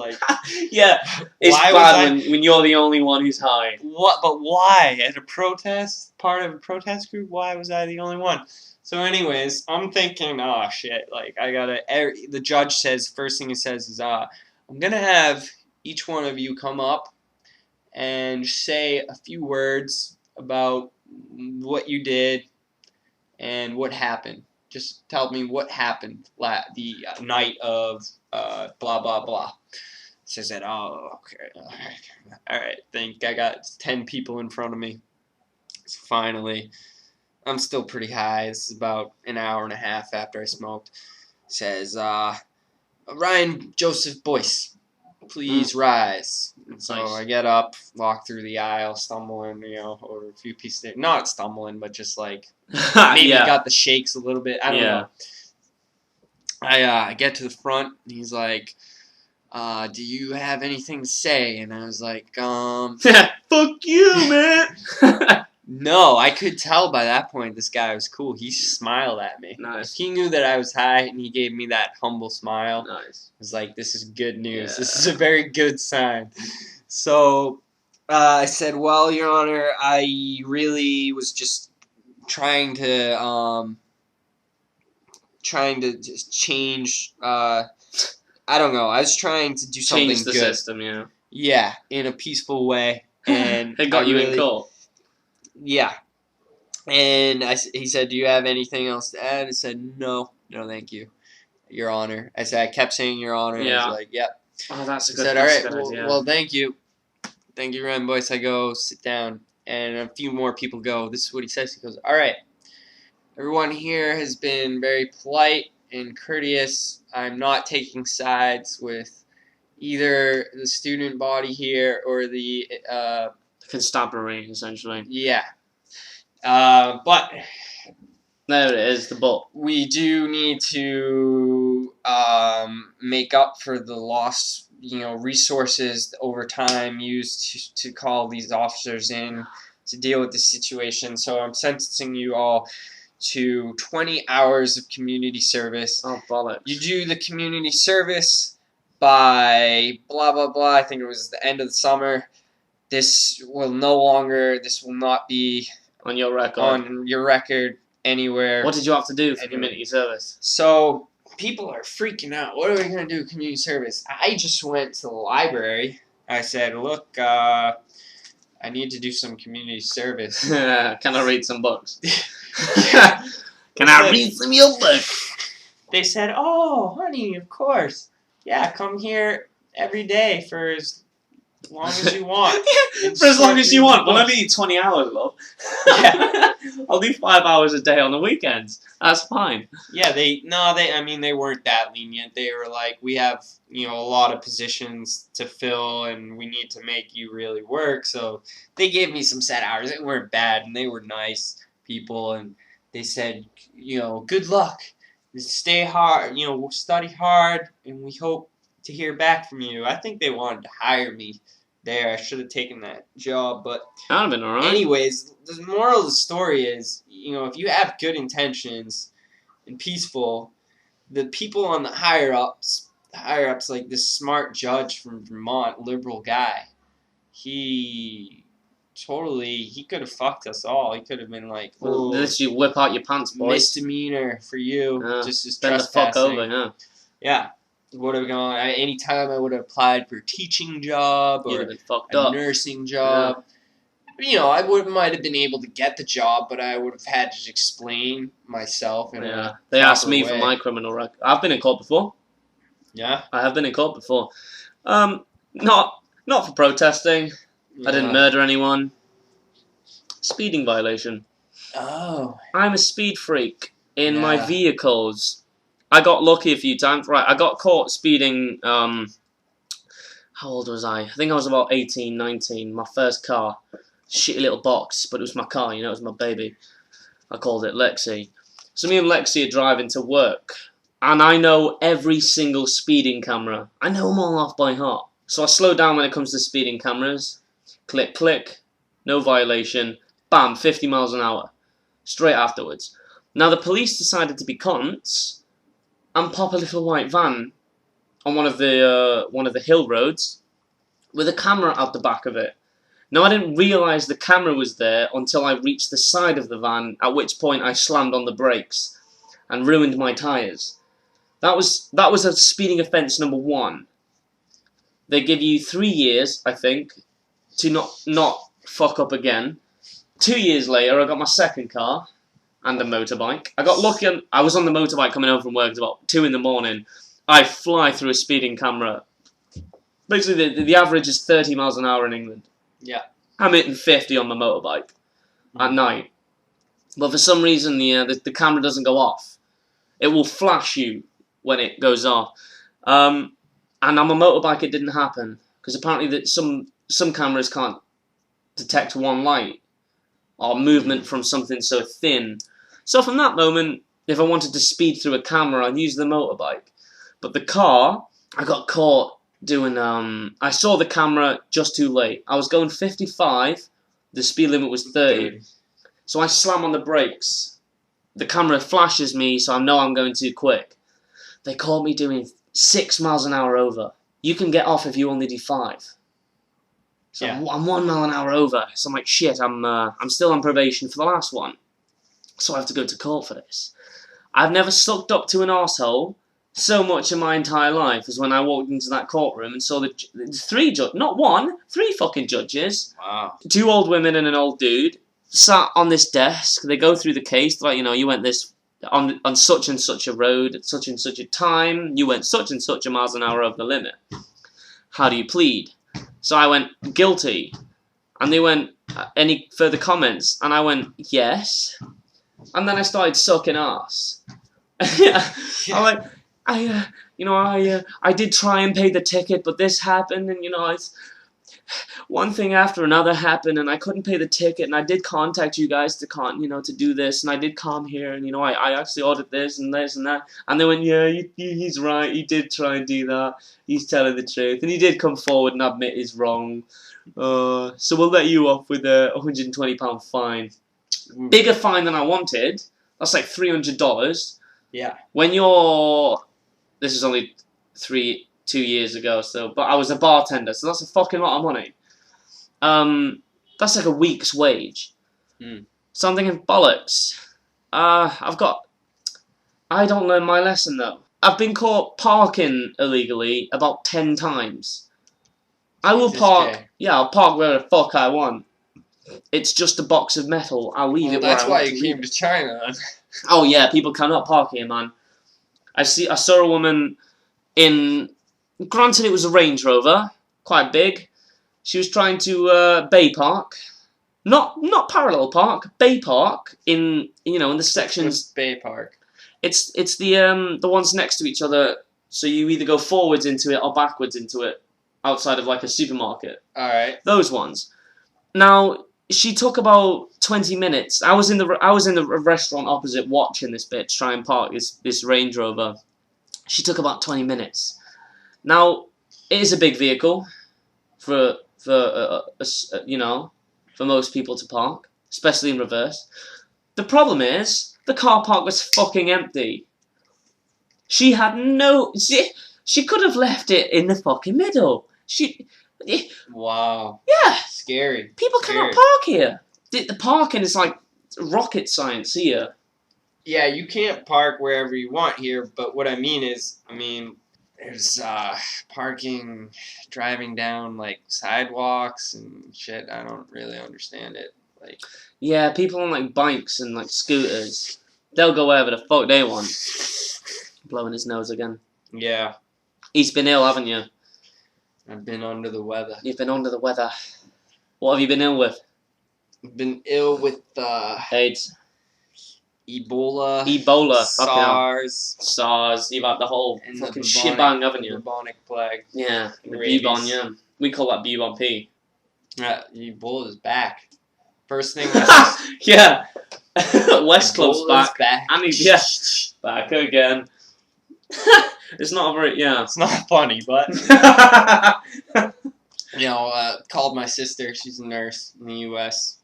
Yeah, it's Why bad was when you're the only one who's high. What? But why? At a protest, part of a protest group, why was I the only one? So, anyways, I'm thinking, oh shit! I gotta. The judge says, first thing he says is, I'm gonna have each one of you come up and say a few words about what you did and what happened. Just tell me what happened the night of blah blah blah. Says that. Oh, okay. All right. Think I got 10 people in front of me. So finally, I'm still pretty high. This is about an hour and a half after I smoked. Says Ryan Joseph Boyce, please rise. And so Nice. I get up, walk through the aisle, stumbling, over a few pieces. Not stumbling, but just maybe got the shakes a little bit. I don't know. I get to the front, and he's like, do you have anything to say? And I was like, Fuck you, man. no. I could tell by that point this guy was cool. He smiled at me. Nice. He knew that I was high, and he gave me that humble smile. Nice. I was like, this is good news. Yeah. This is a very good sign. So I said, well, Your Honor, I really was just trying to just change. I don't know. I was trying to do something Change the good. system, yeah. Yeah, in a peaceful way, and It got you in court. Yeah, and he said, "Do you have anything else to add?" I said, "No, no, thank you, Your Honor." I kept saying Your Honor. And I was like, "Yep." Oh, that's a He good. said, "All That's a right, good idea. well, thank you, Boyce." I go sit down, and a few more people go. This is what he says. He goes, "All right, everyone here has been very polite and courteous. I'm not taking sides with either the student body here or the Constabulary, essentially. yeah. But There it is, the but. we do need to make up for the lost, resources over time used to call these officers in to deal with the situation. So I'm sentencing you all to 20 hours of community service. Oh, bollocks. You do the community service by blah, blah, blah. I think it was the end of the summer. This will not be On your record. Anywhere. What did you have to do for community service? So people are freaking out. What are we going to do community service? I just went to the library. I said, look, I need to do some community service. Can I read some books? Can I read some of your books? They said, oh, honey, of course. Yeah, come here every day for as long as you want. For as long as you want. We'll only need 20 hours, love. Yeah. I'll do 5 hours a day on the weekends. That's fine. Yeah, they weren't that lenient. They were like, we have, a lot of positions to fill and we need to make you really work. So they gave me some set hours. They weren't bad and they were nice people, and they said, good luck. Stay hard, study hard, and we hope to hear back from you. I think they wanted to hire me there. I should have taken that job, but that would have been alright. Anyways, the moral of the story is, if you have good intentions and peaceful, the people on the higher ups like this smart judge from Vermont, liberal guy, he could have fucked us all. He could have been like, well, literally whip out your pants, boys. Misdemeanor for you, just bend the fuck over, yeah. Yeah. Would have gone any time I would have applied for a teaching job or a nursing job. Yeah. I might have been able to get the job, but I would have had to explain myself. They asked me for my criminal record. I've been in court before. Yeah, I have been in court before. Not for protesting. Yeah. I didn't murder anyone. Speeding violation. Oh. I'm a speed freak in my vehicles. I got lucky a few times. Right, I got caught speeding, how old was I? I think I was about 18, 19. My first car. Shitty little box, but it was my car, it was my baby. I called it Lexi. So me and Lexi are driving to work, and I know every single speeding camera. I know them all off by heart. So I slow down when it comes to speeding cameras. Click, click, no violation. Bam, 50 miles an hour. Straight afterwards. Now the police decided to be cunts and pop a little white van on one of the hill roads with a camera out the back of it. Now I didn't realise the camera was there until I reached the side of the van, at which point I slammed on the brakes and ruined my tyres. That was a speeding offence number 1. They give you 3 years, I think, to not fuck up again. 2 years later, I got my second car and a motorbike. I got lucky. I was on the motorbike coming home from work. It was about 2 in the morning. I fly through a speeding camera. Basically, the average is 30 miles an hour in England. Yeah. I'm hitting 50 on my motorbike at night. But for some reason, the camera doesn't go off. It will flash you when it goes off. And on my motorbike, it didn't happen. Because apparently that some cameras can't detect one light or movement from something so thin. So from that moment, if I wanted to speed through a camera, I'd use the motorbike. But the car, I got caught doing, I saw the camera just too late. I was going 55, the speed limit was 30. So I slam on the brakes. The camera flashes me, so I know I'm going too quick. They caught me doing 6 miles an hour over. You can get off if you only do 5. So yeah. I'm 1 mile an hour over. So I'm like, shit, I'm still on probation for the last one. So I have to go to court for this. I've never sucked up to an arsehole so much in my entire life as when I walked into that courtroom and saw the three fucking judges. Wow. 2 old women and an old dude sat on this desk. They go through the case, like, you went this on such and such a road at such and such a time. You went such and such a miles an hour over the limit. How do you plead? So I went guilty, and they went any further comments, and I went yes, and then I started sucking ass. I'm like, I did try and pay the ticket, but this happened, and one thing after another happened, and I couldn't pay the ticket, and I did contact you guys to do this, and I did come here, and I actually ordered this and that, and they went, yeah, he's right, he did try and do that, he's telling the truth, and he did come forward and admit he's wrong, so we'll let you off with a £120 fine. Bigger fine than I wanted. That's like $300. Yeah. When this is only 2 years ago, but I was a bartender, so that's a fucking lot of money. That's like a week's wage. So I'm thinking, bollocks. I don't learn my lesson though. I've been caught parking illegally about 10 times. I will park. Yeah, I'll park where the fuck I want. It's just a box of metal. I'll leave it where I want. That's why you came to China. Oh yeah, people cannot park here, man. I saw a woman in. Granted, it was a Range Rover, quite big. She was trying to Bay Park, not parallel park, Bay Park in the sections. What's Bay Park? It's the ones next to each other. So you either go forwards into it or backwards into it, outside of like a supermarket. All right. Those ones. Now she took about 20 minutes. I was in the restaurant opposite watching this bitch try and park this Range Rover. She took about 20 minutes. Now, it is a big vehicle for most people to park, especially in reverse. The problem is, the car park was fucking empty. She had she could have left it in the fucking middle. Wow. Yeah. Scary. People cannot park here. The parking is like rocket science here. Yeah, you can't park wherever you want here, but what I mean is, there's parking, driving down like sidewalks and shit. I don't really understand it. Like, yeah, people on like bikes and like scooters, they'll go wherever the fuck they want. Blowing his nose again. Yeah. He's been ill, haven't you? I've been under the weather. You've been under the weather. What have you been ill with? I've been ill with AIDS. Ebola, SARS. You've had the whole and fucking the shebang, haven't you? Bubonic plague. Yeah, the Rabies. bubon. Yeah, we call that bubon. Ebola is back. First thing. Yeah, West Club's back. And back again. It's not very. Yeah, it's not funny, but called my sister. She's a nurse in the U.S.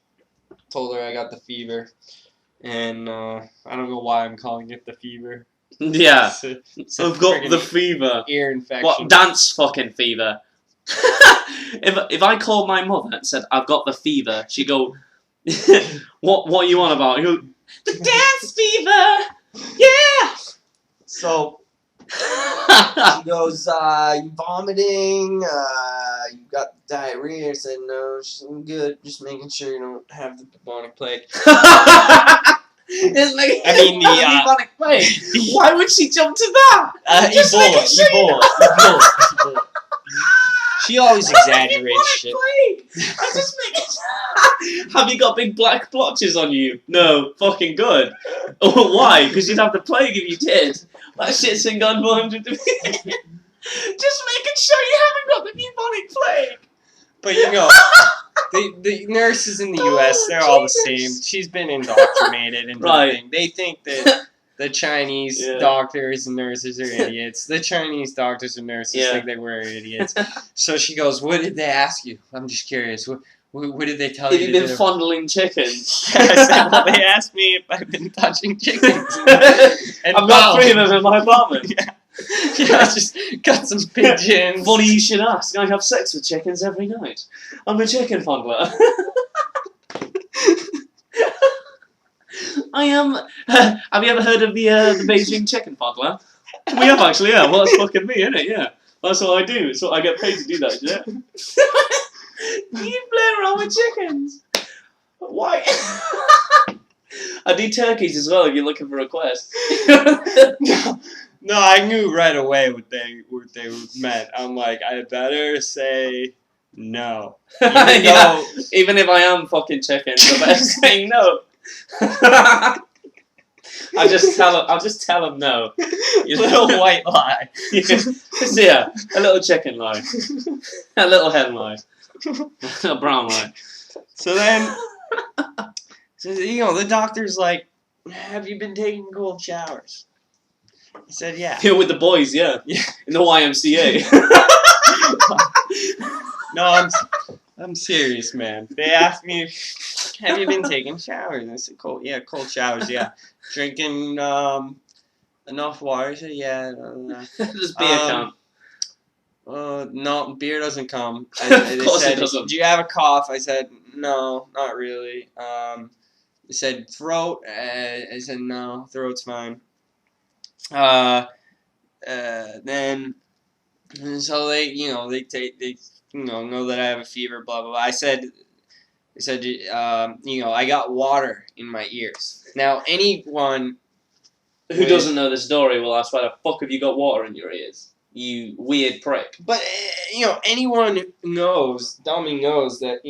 Told her I got the fever. And I don't know why I'm calling it the fever. Yeah. It's I've got the fever. Ear infection. What? Dance fucking fever. if I called my mother and said, I've got the fever, she'd go, what are you on about? You go, the dance fever! Yeah! So, she goes, you vomiting, you got diarrhea. I said, no, I'm good, just making sure you don't have the bubonic plague. The bubonic plague. Why would she jump to that? Ebola. She always exaggerates shit. I'm just making. Have you got big black blotches on you? No, fucking good. Why? Because you'd have the plague if you did. That shit's in God 400 Just making sure you haven't got the bubonic plague. But the nurses in the U.S., they're all the same. She's been indoctrinated into the thing. They think that the Chinese doctors and nurses are idiots. The Chinese doctors and nurses think that we're idiots. So she goes, what did they ask you? I'm just curious. What did they tell you? Have you been fondling chickens? I said, well, they asked me if I've been touching chickens. And I've got 3 of them in my apartment. Yeah, I just got some pigeons. Funny you should ask. I have sex with chickens every night. I'm a chicken fondler. I am. Have you ever heard of the Beijing chicken toddler? We have actually, yeah. Well, that's fucking me, isn't it? Yeah. That's what I do. It's what I get paid to do that shit. You play around with chickens. Why? I do turkeys as well if you're looking for requests. No, I knew right away what they meant. I'm like, I better say no. Yeah, even if I am fucking chickens, I better say no. I'll just tell them no. You little white lie. Yeah, a little chicken lie. A little hen lie. A brown lie. So then, the doctor's like, have you been taking cold showers? I said, yeah. Yeah, with the boys, yeah. In the YMCA. No, I'm serious, man. They asked me, have you been taking showers? I said, cold showers, yeah. Drinking enough water? I said, yeah. Does beer count? No, beer doesn't come. Of course it doesn't. Do you have a cough? I said, no, not really. They said, throat? I said, no, throat's fine. Then, so they know that I have a fever, blah, blah, blah. I said, I got water in my ears. Now, anyone who doesn't know the story will ask, why the fuck have you got water in your ears? You weird prick. But, anyone who dummy knows that,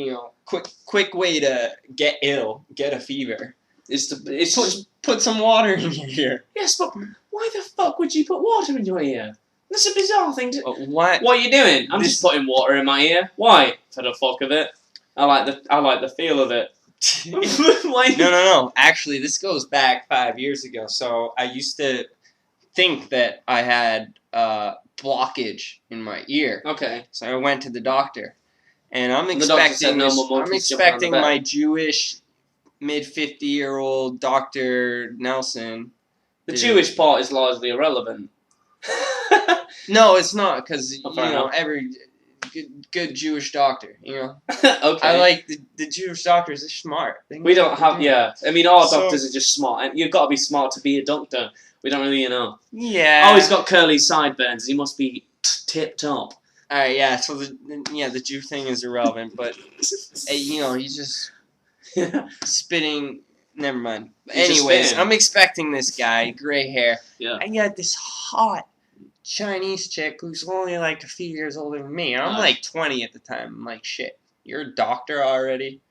quick way to get ill, get a fever, is to put some water in your ear. Yes, but why the fuck would you put water in your ear? That's a bizarre thing to... What are you doing? I'm just putting water in my ear. Why? For the fuck of it. I like the feel of it. No. Actually, this goes back 5 years ago. So I used to think that I had blockage in my ear. Okay. So I went to the doctor, and I'm expecting my Jewish mid-50-year-old Dr. Nelson. The Jewish part is largely irrelevant. No, it's not, because enough. every good Jewish doctor, Okay. I like the Jewish doctors. They're smart. We don't have, yeah. I mean, our doctors are just smart, and you've got to be smart to be a doctor. We don't really know. Yeah. Oh, he's got curly sideburns. He must be tip top. All right, yeah. So the Jew thing is irrelevant, but he's just spitting. Never mind. Anyways, I'm expecting this guy, gray hair. Yeah. I got this hot Chinese chick who's only like a few years older than me. I'm like 20 at the time. I'm like, shit, you're a doctor already?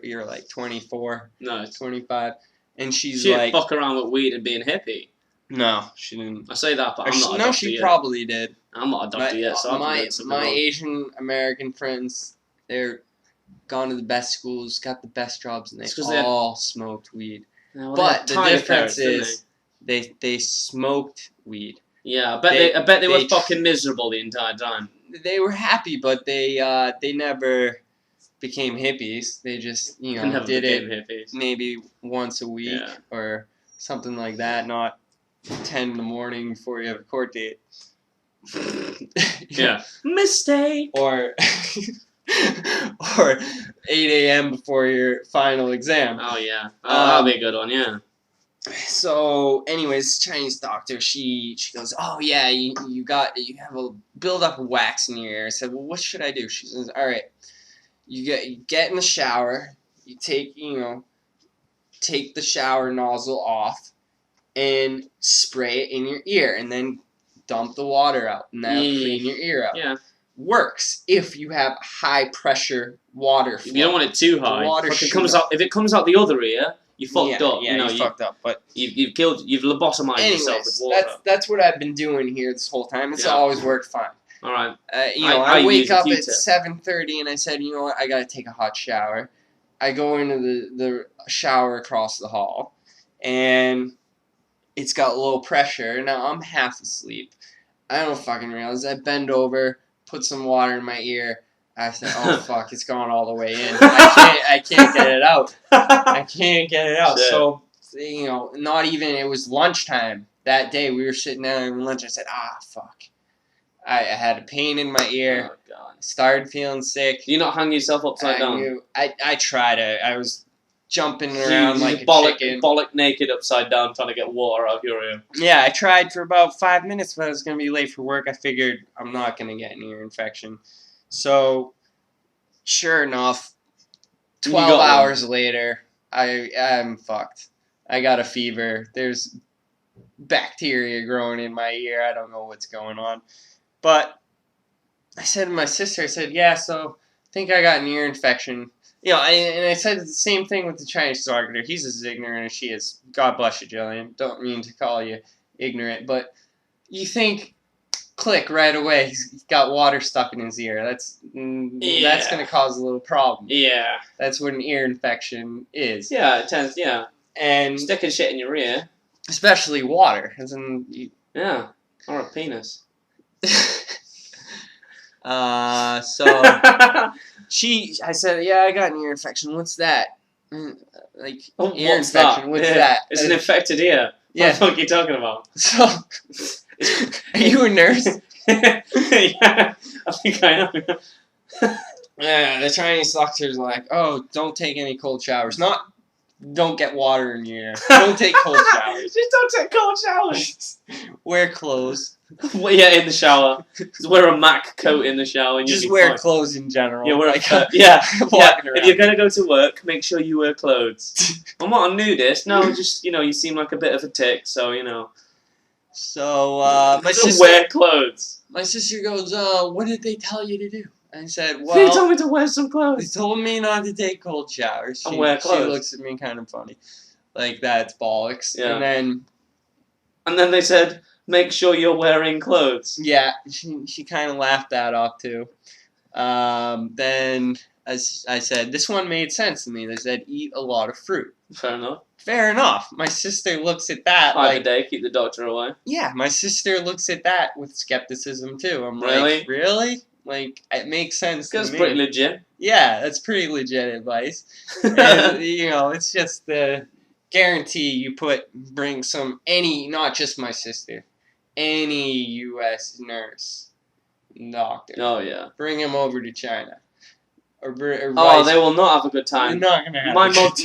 You're like 24, no, 25. And she's she like... She fuck around with weed and being hippie. No, she didn't. I say that, but I'm not a doctor. No, she probably did. I'm not a doctor yet, so my Asian American friends, they're gone to the best schools, got the best jobs, and they all smoked weed. Yeah, well, but the difference is they smoked weed. Yeah, I bet they were fucking miserable the entire time. They were happy, but they never became hippies. They just did it hippies. Maybe once a week or something like that. Not 10 in the morning before you have a court date. Yeah, mistake. Or 8 a.m. before your final exam. Oh yeah, that'll be a good one. Yeah. So, anyways, Chinese doctor, she goes, oh yeah, you have a buildup of wax in your ear. I said, well, what should I do? She says, all right, you get in the shower, you take the shower nozzle off, and spray it in your ear, and then dump the water out, and that'll clean your ear out. Yeah. Works if you have high pressure water flow. You don't want it too high. If it comes out the other ear, you fucked up. Yeah, you fucked up. But you've lobotomized yourself with water. That's what I've been doing here this whole time. It's always worked fine. All right. I wake up at 7:30 and I said, you know what, I gotta take a hot shower. I go into the shower across the hall, and it's got low pressure. Now I'm half asleep. I don't fucking realize. I bend over, put some water in my ear. I said, oh fuck, it's gone all the way in. I can't get it out. I can't get it out. Shit. So, not even, it was lunchtime that day. We were sitting down having lunch. I said, fuck. I had a pain in my ear. Oh god. Started feeling sick. You not hung yourself upside down? I tried it. I was jumping around like a chicken. Bollock naked upside down trying to get water out of your ear. Yeah, I tried for about 5 minutes, but I was going to be late for work. I figured I'm not going to get an ear infection. So, sure enough, 12 hours later, I'm fucked. I got a fever. There's bacteria growing in my ear. I don't know what's going on. But I said to my sister, I said, yeah, so I think I got an ear infection. You know, and I said the same thing with the Chinese songwriter. He's as ignorant as she is. God bless you, Jillian. Don't mean to call you ignorant, but you think, click right away, he's got water stuck in his ear. That's going to cause a little problem. Yeah. That's what an ear infection is. Yeah, it tends, yeah. And sticking shit in your ear. Especially water. As in, yeah, or a penis. I said, yeah, I got an ear infection. What's that? Like, ear infection, what's that? It's an infected ear. Yeah. What the fuck are you talking about? So, are you a nurse? Yeah, I think I am. Yeah, the Chinese doctors are like, oh, don't take any cold showers. Not, don't get water in your ear. Don't take cold showers. Just don't take cold showers. Wear clothes. Well, yeah, in the shower. Just wear a Mac coat in the shower. And just wear clothes in general. Yeah, wear like, yeah. If you're gonna go to work, make sure you wear clothes. I'm not a nudist. No, just you seem like a bit of a tick, so So my sister wear clothes. My sister goes, what did they tell you to do? I said, well, they told me to wear some clothes. They told me not to take cold showers. And wear clothes. She looks at me kind of funny, like that's bollocks. Yeah. And then they said, make sure you're wearing clothes. Yeah, she kind of laughed that off too. Then as I said, this one made sense to me. They said, eat a lot of fruit. Fair enough. Fair enough. My sister looks at that 5 a day, keep the doctor away. Yeah, my sister looks at that with skepticism too. I'm like, really? Like, it makes sense to me. That's pretty legit. Yeah, that's pretty legit advice. And, it's just the guarantee you bring not just my sister, any U.S. nurse, doctor. Oh, yeah. Bring him over to China. Or they will not have a good time. You're not going to have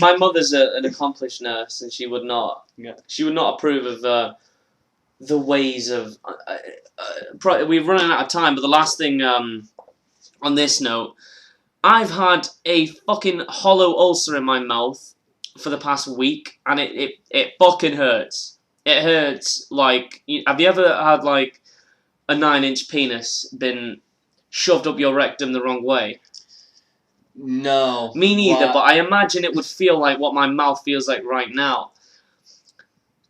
my mother's an accomplished nurse, and she would not. Yeah. She would not approve of the ways of. We're running out of time, but the last thing on this note, I've had a fucking hollow ulcer in my mouth for the past week, and it fucking hurts. It hurts like. Have you ever had like a 9-inch penis been shoved up your rectum the wrong way? No. Me neither, but I imagine it would feel like what my mouth feels like right now.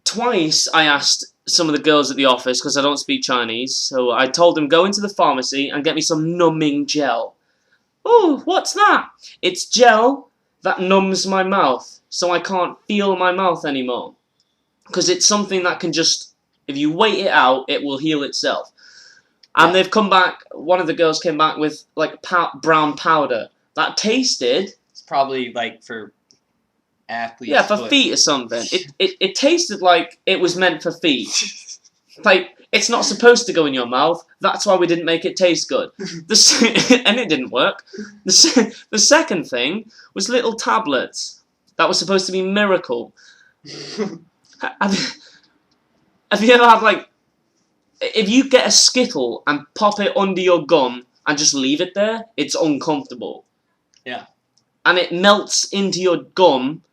Twice I asked some of the girls at the office, because I don't speak Chinese, so I told them, go into the pharmacy and get me some numbing gel. Oh, what's that? It's gel that numbs my mouth, so I can't feel my mouth anymore. Because it's something that can just, if you wait it out, it will heal itself. And they've come back, one of the girls came back with like brown powder. That tasted... It's probably like for athletes. Yeah, for feet or something. It tasted like it was meant for feet. Like, it's not supposed to go in your mouth. That's why we didn't make it taste good. And it didn't work. The second thing was little tablets. That was supposed to be miracle. Have you ever had, like... If you get a Skittle and pop it under your gum and just leave it there, it's uncomfortable. Yeah. And it melts into your gum,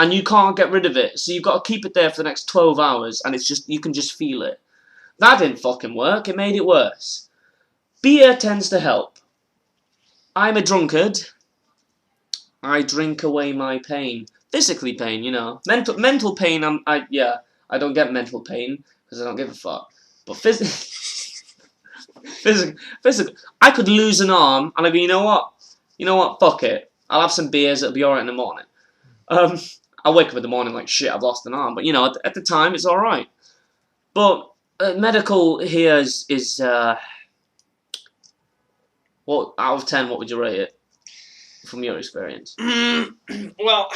and you can't get rid of it. So you've got to keep it there for the next 12 hours, and you can just feel it. That didn't fucking work. It made it worse. Beer tends to help. I'm a drunkard. I drink away my pain. Physically pain, Mental pain, I don't get mental pain, because I don't give a fuck. But physical, I could lose an arm, and I'd be, you know what, fuck it. I'll have some beers, it'll be alright in the morning. I'll wake up in the morning like, shit, I've lost an arm. But, at the time, it's alright. But medical here is what, out of 10, what would you rate it? From your experience. Well,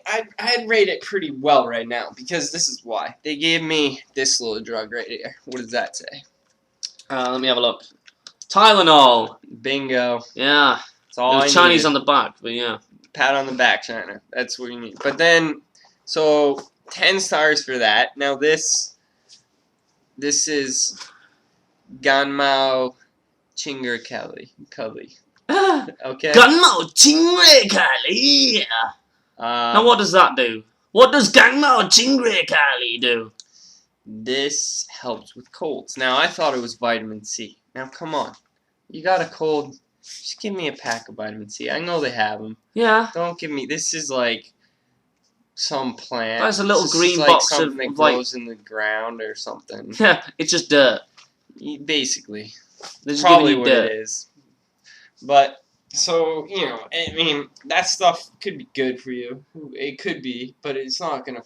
I'd rate it pretty well right now, because this is why. They gave me this little drug right here. What does that say? Let me have a look. Tylenol. Bingo. Yeah. It's all There's Chinese on the back, but yeah. Pat on the back, China. That's what you need. But then, so 10 stars for that. Now this is Ganmao Chinger Kelly. Okay. Ganmao Chingre Kali. Now what does that do? What does Ganmao Chingre Kali do? This helps with colds. Now I thought it was vitamin C. Now come on, you got a cold? Just give me a pack of vitamin C. I know they have them. Yeah. Don't give me. This is like some plant. That's a little This green is like box something of that grows in the ground or something. Yeah, it's just dirt. Basically, They're just probably giving what you dirt. it is. But so I mean, that stuff could be good for you. It could be, but it's not gonna.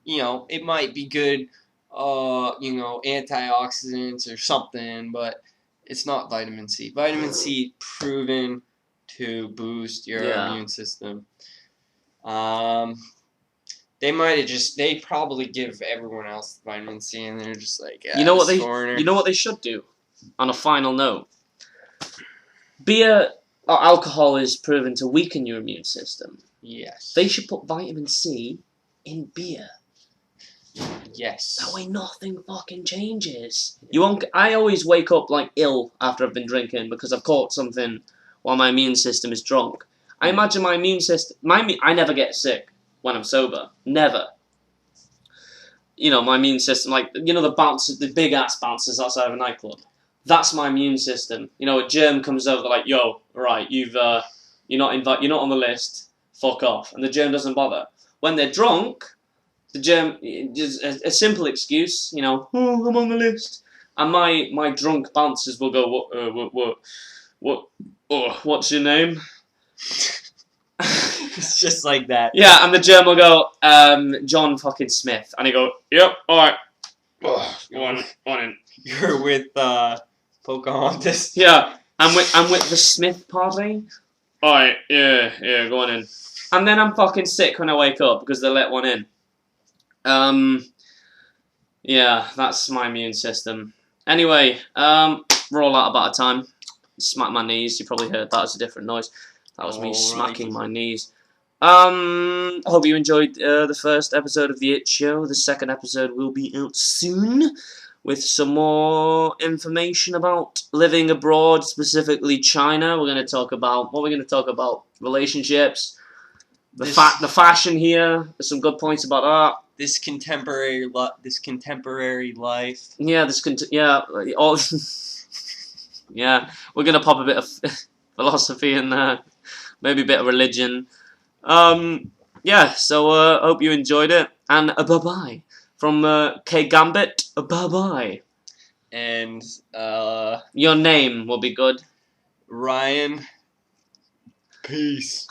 It might be good. Antioxidants or something, but it's not vitamin C. Vitamin C proven to boost your immune system. They probably give everyone else vitamin C, and they're just like, You know what they should do? On a final note, beer or alcohol is proven to weaken your immune system. Yes. They should put vitamin C in beer. Yes. That way nothing fucking changes. You won't. I always wake up like ill after I've been drinking because I've caught something while my immune system is drunk. I imagine my immune system. I never get sick when I'm sober. Never. My immune system, like the bouncers, the big ass bouncers outside of a nightclub. That's my immune system. A germ comes over, like, yo, right, you're not on the list. Fuck off, and the germ doesn't bother. When they're drunk. The germ, just a simple excuse, oh, I'm on the list, and my drunk bouncers will go, what's your name? It's just like that. Yeah, and the germ will go, John fucking Smith, and he go, yep, all right, on in. You're with Pocahontas. Yeah, I'm with the Smith party. All right, yeah, go on in, and then I'm fucking sick when I wake up because they let one in. Yeah, that's my immune system. Anyway, we're all out about time. Smack my knees. You probably heard that as a different noise. That was me smacking my knees. I hope you enjoyed the first episode of The It Show. The second episode will be out soon with some more information about living abroad, specifically China. We're going to talk about relationships. The fashion here. There's some good points about that. This contemporary life. Yeah, yeah. We're gonna pop a bit of philosophy in there, maybe a bit of religion. Yeah. So hope you enjoyed it, and bye bye from Kei Gambit. Bye bye. And your name will be good. Ryan. Peace.